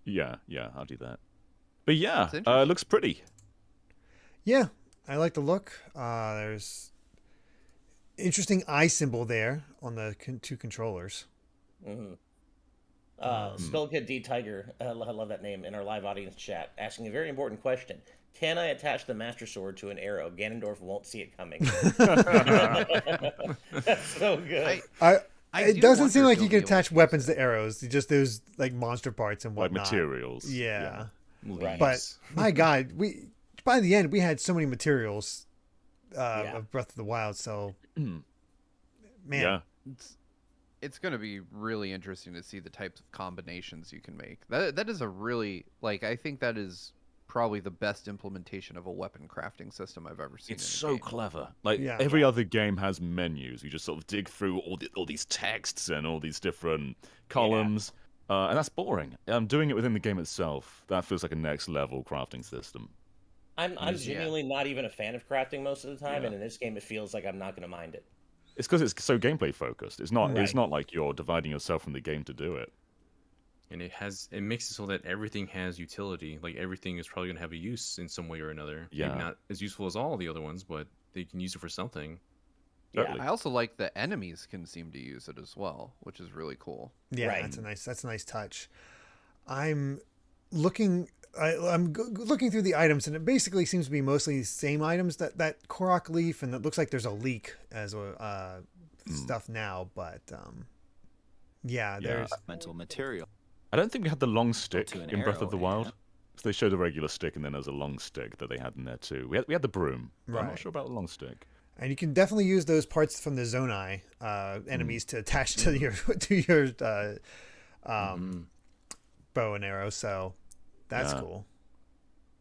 Yeah, I'll do that. But yeah, That's interesting. it looks pretty. Yeah, I like the look. There's interesting eye symbol there on the two controllers. Mm-hmm. Skull Kid D Tiger, I love that name, in our live audience chat, asking a very important question. Can I attach the Master Sword to an arrow? Ganondorf won't see it coming. That's so good. It do doesn't wonder seem if like you'll you be can able to attach use weapons it. to arrows. Just those like monster parts and Like whatnot. materials. Yeah. Right. But Leaves. my God, by the end we had so many materials Yeah. of Breath of the Wild. So man, Yeah. It's going to be really interesting to see the types of combinations you can make. That is a really, like, I think that is probably the best implementation of a weapon crafting system I've ever seen. It's in a so game. clever. Like Yeah. every other game has menus. You just sort of dig through all these texts and all these different columns, and that's boring. Doing it within the game itself, that feels like a next level crafting system. I'm Yeah. genuinely not even a fan of crafting most of the time, Yeah. and in this game it feels like I'm not going to mind it. It's because it's so gameplay focused. It's not. It's Right. not like you're dividing yourself from the game to do it. And it makes it so that everything has utility. Like everything is probably gonna have a use in some way or another. Yeah. Maybe not as useful as all the other ones, but they can use it for something. Totally. I also like the enemies can seem to use it as well, which is really cool. yeah, Right. that's a nice touch. I'm looking. Looking through the items, and it basically seems to be mostly the same items, that Korok leaf, and it looks like there's a leak as stuff now. But yeah, there's Mental material. I don't think we had the long stick to an in Breath of the arrow, Wild. yeah. So they showed a regular stick, and then there's a long stick that they had in there too. We had the broom, but I'm not Right. sure about the long stick. and you can definitely use those parts from the Zonai enemies to attach to your bow and arrow. So that's Yeah. cool.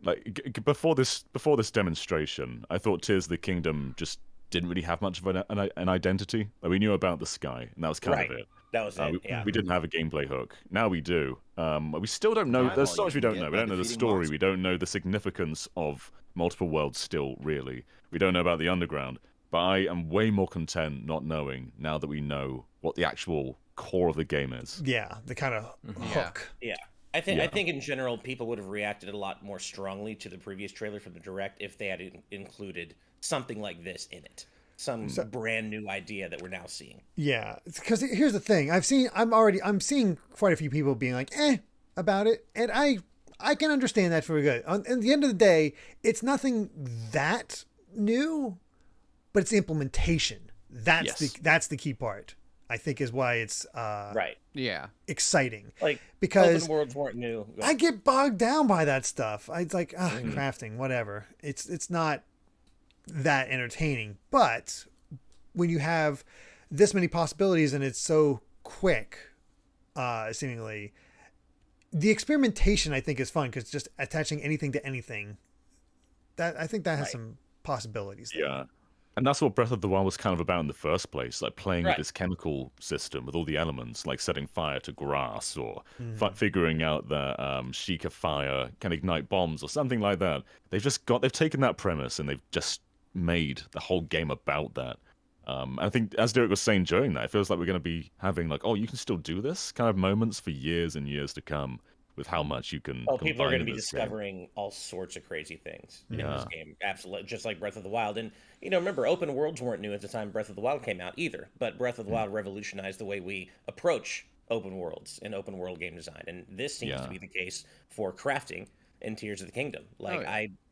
Like before this demonstration, I thought Tears of the Kingdom just didn't really have much of an identity. Like, we knew about the sky, and that was kind Right. of it. That was it. We didn't have a gameplay hook. Now we do. We still don't know. Yeah. There's so All much you we can don't get know. We by don't know the defeating story. monsters. We don't know the significance of multiple worlds still, really. We don't know about the underground. But I am way more content not knowing now that we know what the actual core of the game is. Yeah, the kind of hook. Yeah. I think Yeah. in general people would have reacted a lot more strongly to the previous trailer from the direct if they had included something like this in it. Some brand new idea that we're now seeing. Yeah, because here's the thing. I'm seeing quite a few people being like, about it, and I can understand that for good. At the end of the day, it's nothing that new, but it's the implementation. That's the key part. I think is why it's Right. Yeah. exciting. Like Because open worlds weren't new. I get bogged down by that stuff. It's like crafting, whatever. It's not that entertaining. But when you have this many possibilities and it's so quick, seemingly, the experimentation I think is fun because just attaching anything to anything. I think that has some possibilities there. Yeah. And that's what Breath of the Wild was kind of about in the first place, like playing with Right. this chemical system with all the elements, like setting fire to grass or figuring out that Sheikah fire can ignite bombs or something like that. They've taken that premise and they've just made the whole game about that. I think, as Derek was saying during that, it feels like we're going to be having like, oh, you can still do this kind of moments for years and years to come with how much you can. Oh, people are combine going to in be this game. discovering all sorts of crazy things in Yeah. this game. Absolutely, just like Breath of the Wild. And remember, open worlds weren't new at the time Breath of the Wild came out either. But Breath of the Wild revolutionized the way we approach open worlds and open world game design. And this seems to be the case for crafting in Tears of the Kingdom. Like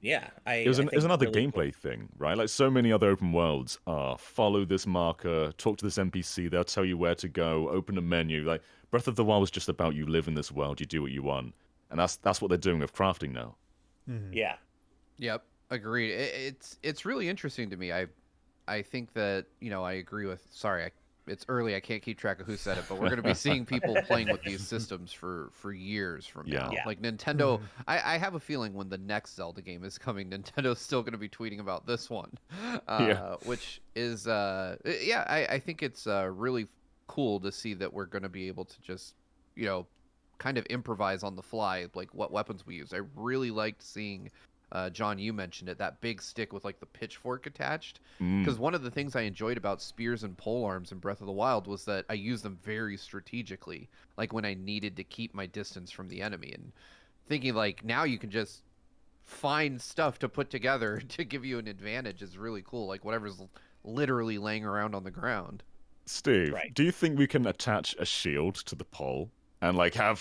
It was think another really gameplay thing, right? Like so many other open worlds are follow this marker, talk to this NPC, they'll tell you where to go, open a menu. Like Breath of the Wild was just about you live in this world, you do what you want. And that's what they're doing with crafting now. Yeah. Yep, agreed. It's really interesting to me. I think that I agree with. Sorry, it's early. I can't keep track of who said it, but we're going to be seeing people playing with these systems for years from now. Yeah. Like Nintendo, I have a feeling when the next Zelda game is coming, Nintendo's still going to be tweeting about this one, which is I think it's really cool to see that we're going to be able to just kind of improvise on the fly, like what weapons we use. I really liked seeing, John, you mentioned it, that big stick with like the pitchfork attached. Because one of the things I enjoyed about spears and pole arms in Breath of the Wild was that I used them very strategically, like when I needed to keep my distance from the enemy. And thinking like now you can just find stuff to put together to give you an advantage is really cool. Like whatever's literally laying around on the ground. Steve, Right. do you think we can attach a shield to the pole? And like have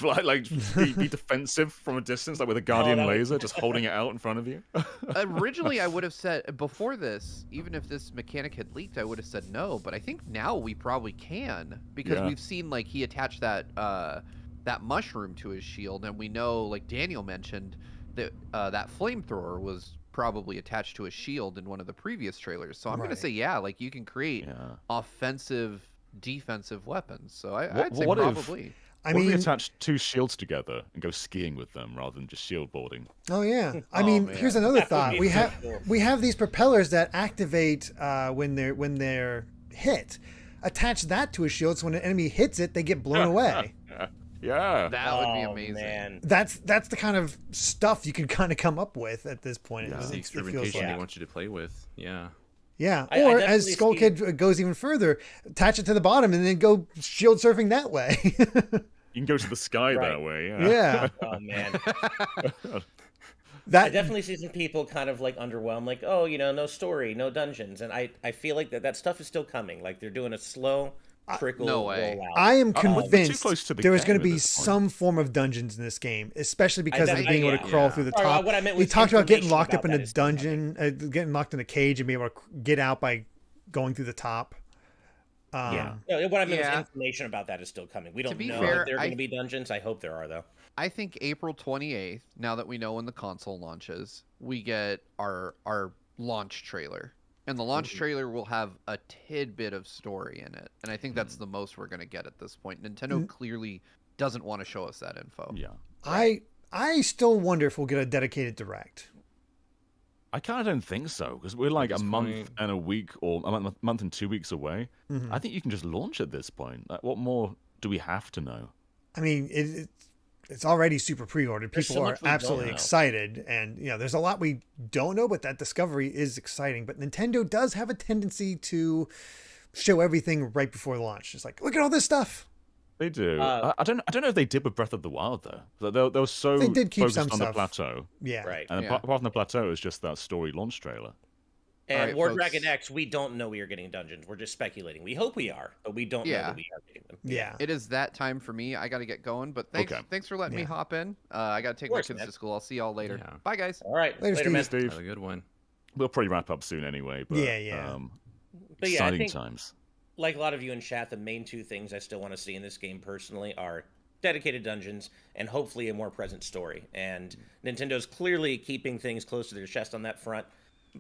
be defensive from a distance, like with a guardian that would- laser, just holding it out in front of you. Originally, I would have said before this, even if this mechanic had leaked, I would have said no. But I think now we probably can because Yeah. we've seen like he attached that mushroom to his shield, and we know, like Daniel mentioned, that that flamethrower was probably attached to a shield in one of the previous trailers. So I'm gonna Right. say like you can create Yeah. offensive, defensive weapons. So What- I'd say what if- probably. I What if we mean, attach two shields together and go skiing with them rather than just shield boarding? oh yeah. I Oh, mean, man. here's another That would thought. be We so have cool. we have these propellers that activate when they're hit. Attach that to a shield, so when an enemy hits it, they get blown away. Yeah. That would be Oh, amazing. Man. That's the kind of stuff you can kind of come up with at this point. Yeah. It's the It feels experimentation like. they want you to play with. Yeah. Yeah, I or definitely as Skull Kid goes even further, attach it to the bottom and then go shield surfing that way. You can go to the sky Right. that way. Yeah. Yeah, Oh man. I that definitely see some people kind of like underwhelmed, like, oh, no story, no dungeons. And I feel like that stuff is still coming. Like they're doing a slow trickle no way. rollout. I am we're too convinced close to the there is game going to at be this point. some form of dungeons in this game, especially because of being able to crawl yeah. through the Sorry, top. what I meant He was talked about getting information locked up in about a that is still dungeon, getting locked in a cage, and being able to get out by going through the top. Yeah. No, what I meant Yeah. was information about that is still coming. We don't be know fair, if there are going to be dungeons. I hope there are, though. I think April 28th, now that we know when the console launches, we get our launch trailer. And the launch trailer will have a tidbit of story in it. And I think that's the most we're going to get at this point. Nintendo clearly doesn't want to show us that info. Yeah. I still wonder if we'll get a dedicated direct. I kind of don't think so, because we're like a this month point- and a week or a month and 2 weeks away. Mm-hmm. I think you can just launch at this point. Like, what more do we have to know? I mean, it's already super pre-ordered. There's People so are much we don't absolutely know. excited, and there's a lot we don't know, but that discovery is exciting. But Nintendo does have a tendency to show everything right before launch. It's like, look at all this stuff. They do. I don't know if they did with Breath of the Wild though. They were so They did keep focused some on stuff. the plateau, Yeah, Right. and Yeah. apart from the plateau, it's just that story launch trailer. And All right, War folks. Dragon X, we don't know we are getting dungeons. We're just speculating. We hope we are, but we don't know Yeah. that we are getting them. Yeah. It is that time for me. I got to get going, but thanks for letting me Yeah. hop in. I got to take Of course, my kids man. to school. I'll see y'all later. Yeah. Bye, guys. All right. Later, Later, man. Steve, Have a good one. we'll probably wrap up soon anyway. But, Yeah. But yeah, I exciting think, times. like a lot of you in chat, the main two things I still want to see in this game personally are dedicated dungeons and hopefully a more present story. And Nintendo's clearly keeping things close to their chest on that front,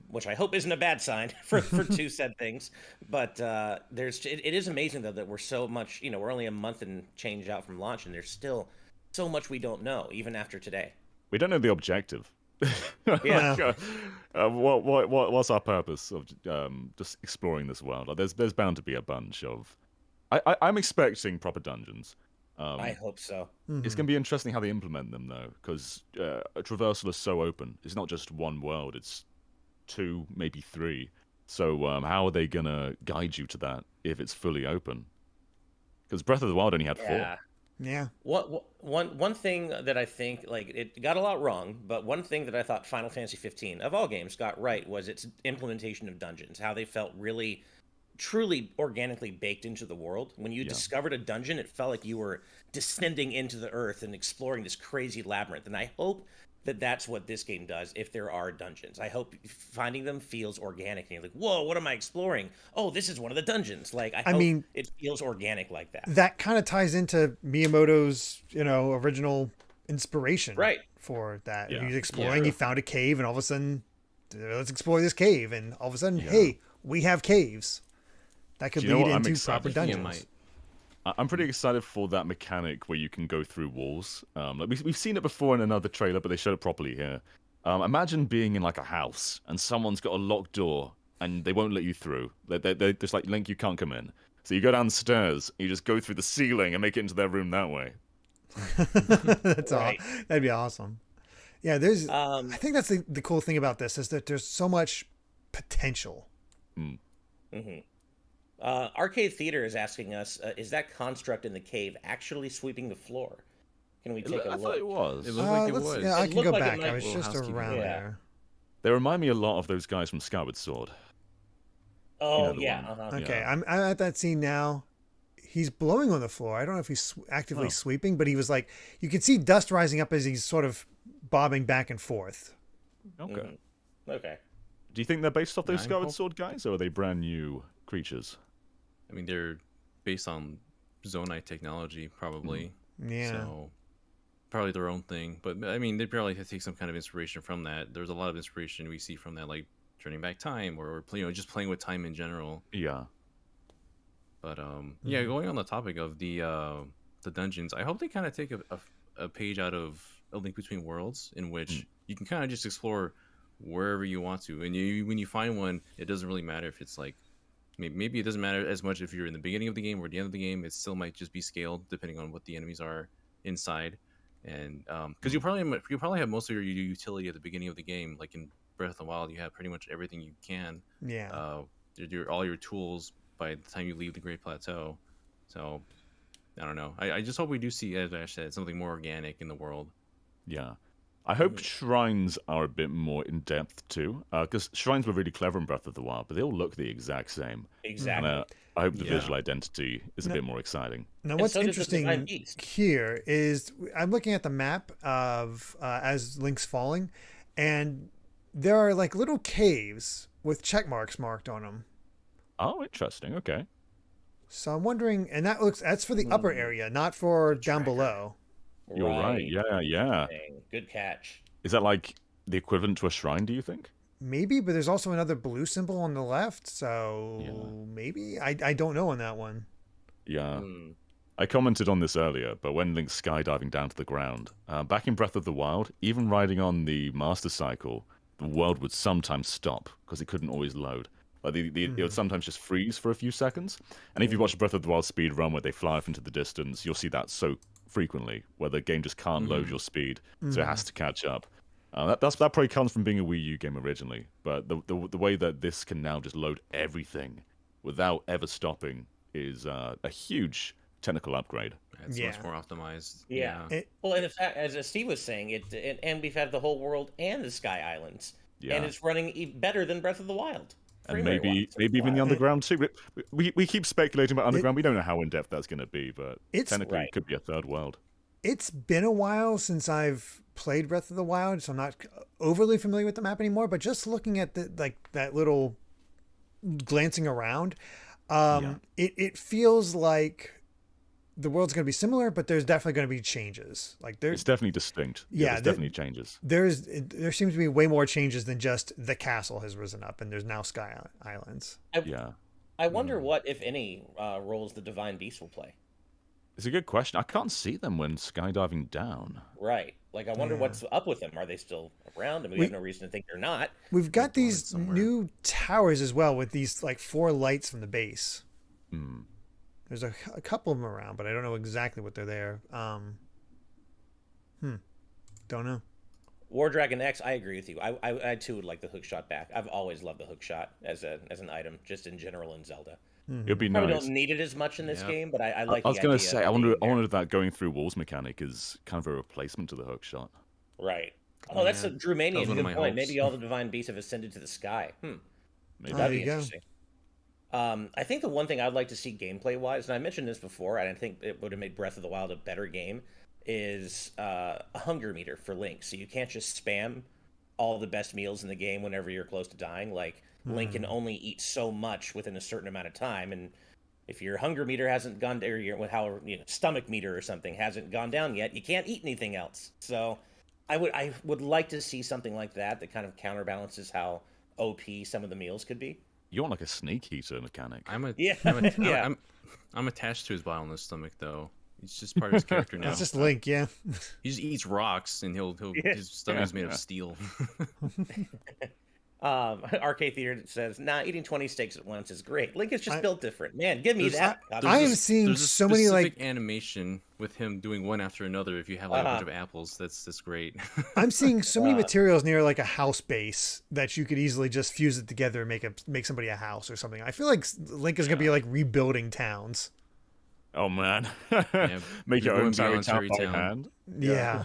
which I hope isn't a bad sign for two said things. But it is amazing though that we're so much, we're only a month and change out from launch, and there's still so much we don't know even after today. We don't know the objective. Yeah. What's our purpose of just exploring this world? Like, there's bound to be a bunch of. I'm expecting proper dungeons. I hope so. It's going to be interesting how they implement them, though, because traversal is so open. It's not just one world; it's 2, maybe 3. So how are they going to guide you to that if it's fully open? Because Breath of the Wild only had 4. Yeah. Yeah. One thing that I think, like, it got a lot wrong, but one thing that I thought Final Fantasy 15 of all games got right was its implementation of dungeons. How they felt really, truly organically baked into the world. When you discovered a dungeon, it felt like you were descending into the earth and exploring this crazy labyrinth. And I hope that that's what this game does if there are dungeons. I hope finding them feels organic. And you're like, whoa, what am I exploring? Oh, this is one of the dungeons. Like, I hope it feels organic like that. That kind of ties into Miyamoto's, original inspiration for that. Yeah. He's exploring, he found a cave, and all of a sudden, let's explore this cave. And all of a sudden, hey, we have caves. That could Do you know lead what I'm into excited proper for? dungeons. I'm pretty excited for that mechanic where you can go through walls. Like we've seen it before in another trailer, but they showed it properly here. Imagine being in like a house and someone's got a locked door and they won't let you through. They're just like, Link, you can't come in. So you go downstairs, you just go through the ceiling and make it into their room that way. That's all. That'd be awesome. Yeah, there's. I think that's the cool thing about this is that there's so much potential. Arcade Theater is asking us, is that construct in the cave actually sweeping the floor? Can we take a I look? thought it was. It looked like it let's- was. Yeah, I It can looked go like it back. might I was be just housekeeping. around Yeah. there. They remind me a lot of those guys from Skyward Sword. Oh, the yeah. one. Okay, Yeah. I'm at that scene now. He's blowing on the floor. I don't know if he's actively sweeping, but he was like, you can see dust rising up as he's sort of bobbing back and forth. Okay. Okay. Do you think they're based off those I'm Skyward hope- Sword guys, or are they brand new creatures? I mean, they're based on Zonite technology, probably. Yeah. So probably their own thing. But I mean, they probably take some kind of inspiration from that. There's a lot of inspiration we see from that, like turning back time or just playing with time in general. Yeah. But yeah, going on the topic of the dungeons, I hope they kind of take a page out of A Link Between Worlds, in which you can kind of just explore wherever you want to, and when you find one, it doesn't really matter if it's like maybe it doesn't matter as much if you're in the beginning of the game or the end of the game. It still might just be scaled depending on what the enemies are inside, and because you probably have most of your utility at the beginning of the game, like in Breath of the Wild, you have pretty much everything you can. Yeah. All your tools by the time you leave the Great Plateau. So I don't know. I just hope we do see, as Ash said, something more organic in the world. Yeah. I hope shrines are a bit more in depth too, because shrines were really clever in Breath of the Wild, but they all look the exact same. Exactly. And I hope the Yeah. visual identity is a bit more exciting. Now, And what's so did the Divine interesting Beast. here is I'm looking at the map of as Link's falling, and there are like little caves with check marks marked on them. Oh, interesting. Okay. So I'm wondering, and that's for the upper area, not for down below. You're right. Yeah. Interesting. Good catch. Is that like the equivalent to a shrine, do you think? Maybe, but there's also another blue symbol on the left, so Yeah. maybe I don't know on that one. Yeah. Hmm. I commented on this earlier, but when Link's skydiving down to the ground, back in Breath of the Wild, even riding on the Master Cycle, the world would sometimes stop because it couldn't always load. Like it would sometimes just freeze for a few seconds. And if you watch Breath of the Wild speed run where they fly off into the distance, you'll see that so frequently, where the game just can't load your speed, so it has to catch up. That probably comes from being a Wii U game originally, but the way that this can now just load everything without ever stopping is a huge technical upgrade. It's Yeah. much more optimized. Yeah. Well, and in fact, as Steve was saying, and we've had the whole world and the Sky Islands, Yeah. and it's running better than Breath of the Wild. And Frame rate maybe wise. even the underground too. We keep speculating about underground. We don't know how in depth that's going to be, but It's- technically Right. it could be a third world. It's been a while since I've played Breath of the Wild, so I'm not overly familiar with the map anymore. But just looking at that little glancing around, it feels like the world's going to be similar, but there's definitely going to be changes. Like It's there's definitely distinct. Yeah, There's definitely changes. there seems to be way more changes than just the castle has risen up and there's now Sky Islands. Yeah. I wonder what, if any, roles the Divine Beast will play. It's a good question. I can't see them when skydiving down. Right. Like, I wonder what's up with them. Are they still around? And we have no reason to think they're not. We've got going these somewhere. new towers as well with these like 4 lights from the base. Hmm. There's a couple of them around, but I don't know exactly what they're there. Don't know. War Dragon X, I agree with you. I too would like the hook shot back. I've always loved the hook shot as an item, just in general in Zelda. It'd be Probably nice. don't need it as much in this Yeah. game, but I like. I was the going to idea say, of I wonder being there. if that going through walls mechanic is kind of a replacement to the hook shot. Right. Oh, that's a That Drewmanian. was one of Good my point. hopes. Maybe all the divine beasts have ascended to the sky. Maybe. There That'd be you go. interesting. I think the one thing I'd like to see gameplay wise, and I mentioned this before, and I think it would have made Breath of the Wild a better game, is a hunger meter for Link. So you can't just spam all the best meals in the game whenever you're close to dying. Like Link can only eat so much within a certain amount of time, and if your hunger meter hasn't gone, or your stomach meter or something hasn't gone down yet, you can't eat anything else. So I would like to see something like that kind of counterbalances how OP some of the meals could be. You want like a snake eater mechanic. Yeah. I'm attached to his bile in his stomach though. It's just part of his character now. It's just Link, yeah. He just eats rocks and his stomach's made of steel. Arcade Theater says, "Nah, eating 20 steaks at once is great. Link is just built different. Man, give me that." I am seeing There's a so many specific like animation with him doing one after another. If you have like a bunch of apples, that's great. I'm seeing so many materials near like a house base that you could easily just fuse it together and make somebody a house or something. I feel like Link is gonna be like rebuilding towns. Oh man, Yeah, make your you're own going beyond town by Tarrytown. hand. Yeah.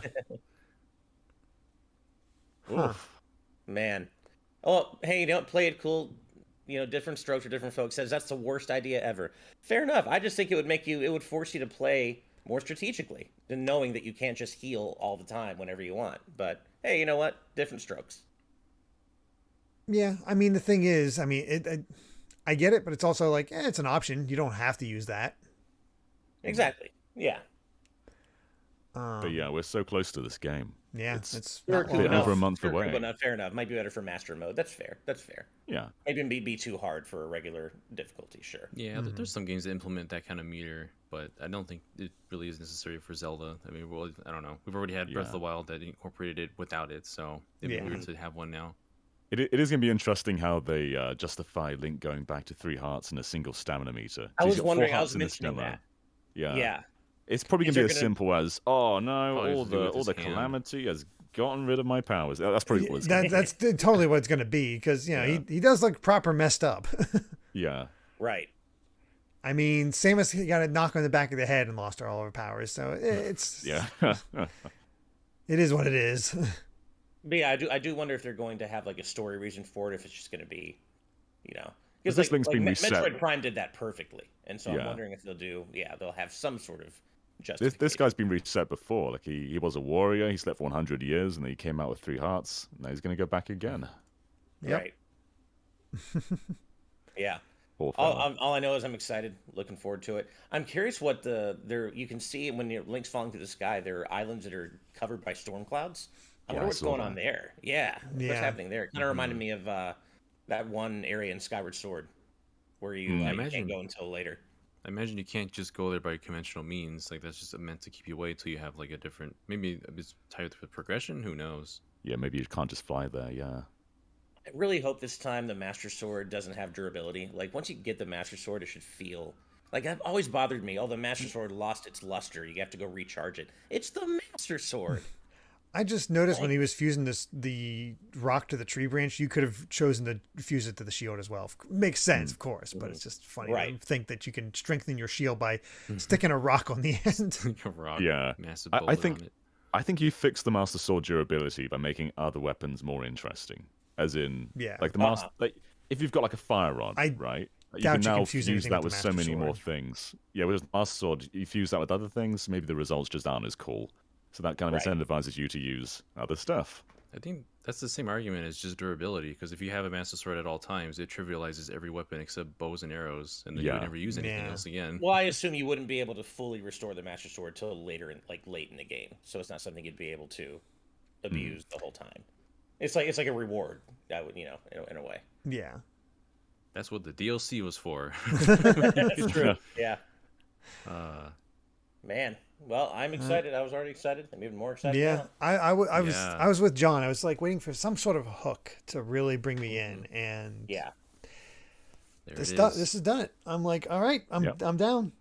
Oof. Man. Oh, hey, you don't play it cool. Different strokes for different folks. Says that's the worst idea ever. Fair enough. I just think it would force you to play more strategically, and knowing that you can't just heal all the time whenever you want. But hey, you know what? Different strokes. Yeah. I mean, the thing is, I get it, but it's also like, it's an option. You don't have to use that. Exactly. Yeah. But yeah, we're so close to this game. Yeah. It's It's Sure, not been long over enough. a month Sure, away. but not fair enough. Might be better for master mode. That's fair. Yeah. Maybe it'd be too hard for a regular difficulty. Sure. Yeah, there's some games that implement that kind of meter, but I don't think it really is necessary for Zelda. I mean, well, I don't know. We've already had Breath of the Wild that incorporated it without it, so it'd be weird to have one now. It is going to be interesting how they justify Link going back to 3 hearts and a single stamina meter. I So he's was got 4 wondering. I hearts was in his mentioning stamina. that. Yeah. Yeah. It's probably Is going to be there as gonna- simple as, oh no, Probably all to do with the his hand. calamity has gotten rid of my powers. That's probably what it's going to That's totally what it's going to be because, he does look proper messed up. be. Yeah. Right. I mean, Samus got a knock on the back of the head and lost all of her powers. So it's, Yeah. it is what it is. But yeah, I do wonder if they're going to have like a story reason for it, if it's just going to be, you know, because This link's been reset. Metroid Prime did that perfectly, and so I'm Yeah. wondering if they'll have some sort of This justification. guy's been reset before. Like he was a warrior. He slept for 100 years, and then he came out with 3 hearts. Now he's going to go back again. Yep. Right. Yeah. Poor fella. All I know is I'm excited, looking forward to it. I'm curious what you can see when your Link's falling through the sky. There are islands that are covered by storm clouds. I Yeah, wonder I what's saw going that. on there. Yeah, what's Yeah. happening there? It kind of reminded me of that one area in Skyward Sword where you Mm. you Imagine- can't go until later. I imagine you can't just go there by conventional means. Like that's just meant to keep you away until you have like a different. Maybe it's tied with progression. Who knows? Yeah, maybe you can't just fly there. Yeah. I really hope this time the Master Sword doesn't have durability. Like once you get the Master Sword, it should feel like that always bothered me. Oh, the Master Sword lost its luster. You have to go recharge it. It's the Master Sword. I just noticed when he was fusing the rock to the tree branch, you could have chosen to fuse it to the shield as well. Makes sense, of course, but it's just funny Right. to think that you can strengthen your shield by sticking a rock on the end. Like a rock, Yeah. massive I boulder think on it. I think you fix the Master Sword durability by making other weapons more interesting. As in, Yeah. like the master. Like if you've got like a fire rod, I right? You doubt can you now can fuse fuse anything that with with the so Master many more Sword. things. Yeah, with the Master Sword, you fuse that with other things. Maybe the results just aren't as cool. So that kind of Right. incentivizes you to use other stuff. I think that's the same argument as just durability. Because if you have a master sword at all times, it trivializes every weapon except bows and arrows, and then you Yeah. would never use anything Yeah. else again. Well, I assume you wouldn't be able to fully restore the Master Sword till later, late in the game. So it's not something you'd be able to abuse the whole time. It's like a reward. That would, in a way. Yeah. That's what the DLC was for. That's true. Yeah. uh, Man. Well, I'm excited. I was already excited. I'm even more excited. Yeah, Now. I was Yeah. I was with John. I was like waiting for some sort of hook to really bring me in, and Yeah. there this it stuff is. this has done it. I'm like, all right, Yep. I'm down.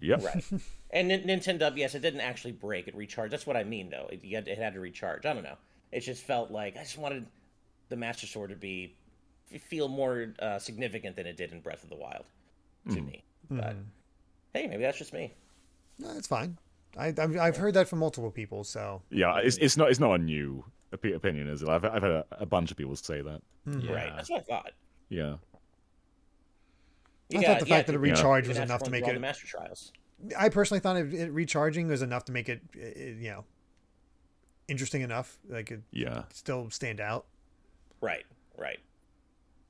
Yep. Right. And Nintendo, yes, it didn't actually break. It recharged. That's what I mean, though. It had to recharge. I don't know. It just felt like I just wanted the Master Sword to feel more significant than it did in Breath of the Wild to me. But hey, maybe that's just me. No, it's fine. I've heard that from multiple people. So Yeah, it's not a new opinion, is it? I've had a bunch of people say that. Yeah. Right. That's what I thought. Yeah. I thought the fact that it you're recharged gonna was have to enough to run make through all it. the Master Trials. I personally thought it recharging was enough to make it, interesting enough. Like it Yeah. still stand out. Right. Right.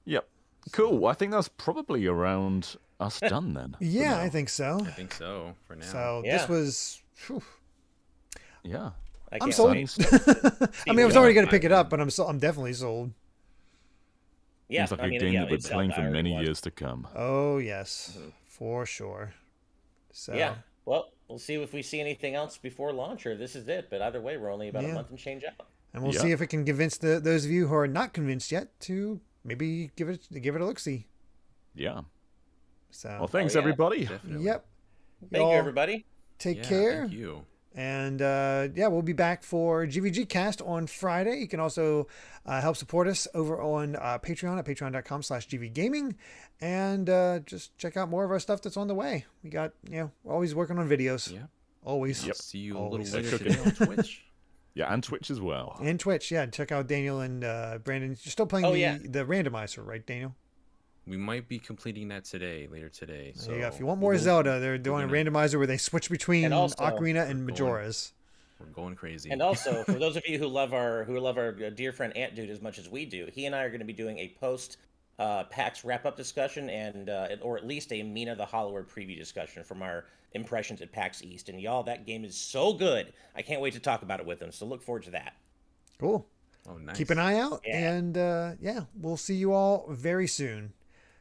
Yep. Cool. I think that's probably around us done then. for Yeah, now. I think so. I think so for now. So Yeah. this was. Whew. Yeah. I I'm can't sold. wait. I mean, I was already going to pick it up, but I'm definitely sold. Yeah. Seems like I a mean, game yeah, that we're it's playing Zelda, for I already many was. years to come. Oh yes, for sure. So Yeah. Well, we'll see if we see anything else before launch, or this is it. But either way, we're only about a Yeah. month and change out. and we'll Yeah. see if it can convince those of you who are not convinced yet to maybe give it a look see. Yeah. So Well, thanks yeah. everybody. Definitely. yep. Thank Y'all you, everybody. Take Yeah, care. Thank you. And yeah, we'll be back for GVG Cast on Friday. You can also help support us over on Patreon at patreon.com/GVGaming. And just check out more of our stuff that's on the way. We got, we're always working on videos. Yeah. Always. Yep. See you a Always. little later Cooking. today on Twitch. Yeah, and Twitch as well. And Twitch, yeah. Check out Daniel and Brandon. You're still playing Oh, the, yeah. the randomizer, right, Daniel? We might be completing that later today. So There you go. If you want more Zelda, they're doing a randomizer where they switch between And also- Ocarina and We're Majora's. we're going crazy. And also, for those of you who love our dear friend Ant Dude as much as we do, he and I are going to be doing a post PAX wrap up discussion and or at least a Mina the Hollower preview discussion from our impressions at PAX East. And y'all, that game is so good. I can't wait to talk about it with him. So look forward to that. Cool. oh, nice. Keep an eye out. Yeah. And yeah, we'll see you all very soon.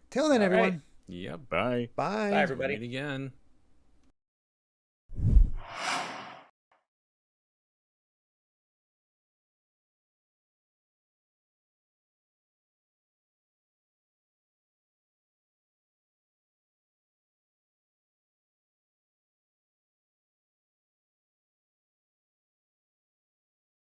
Till then, All everyone. right. Yep. Bye. Bye. Bye, everybody. Meet again.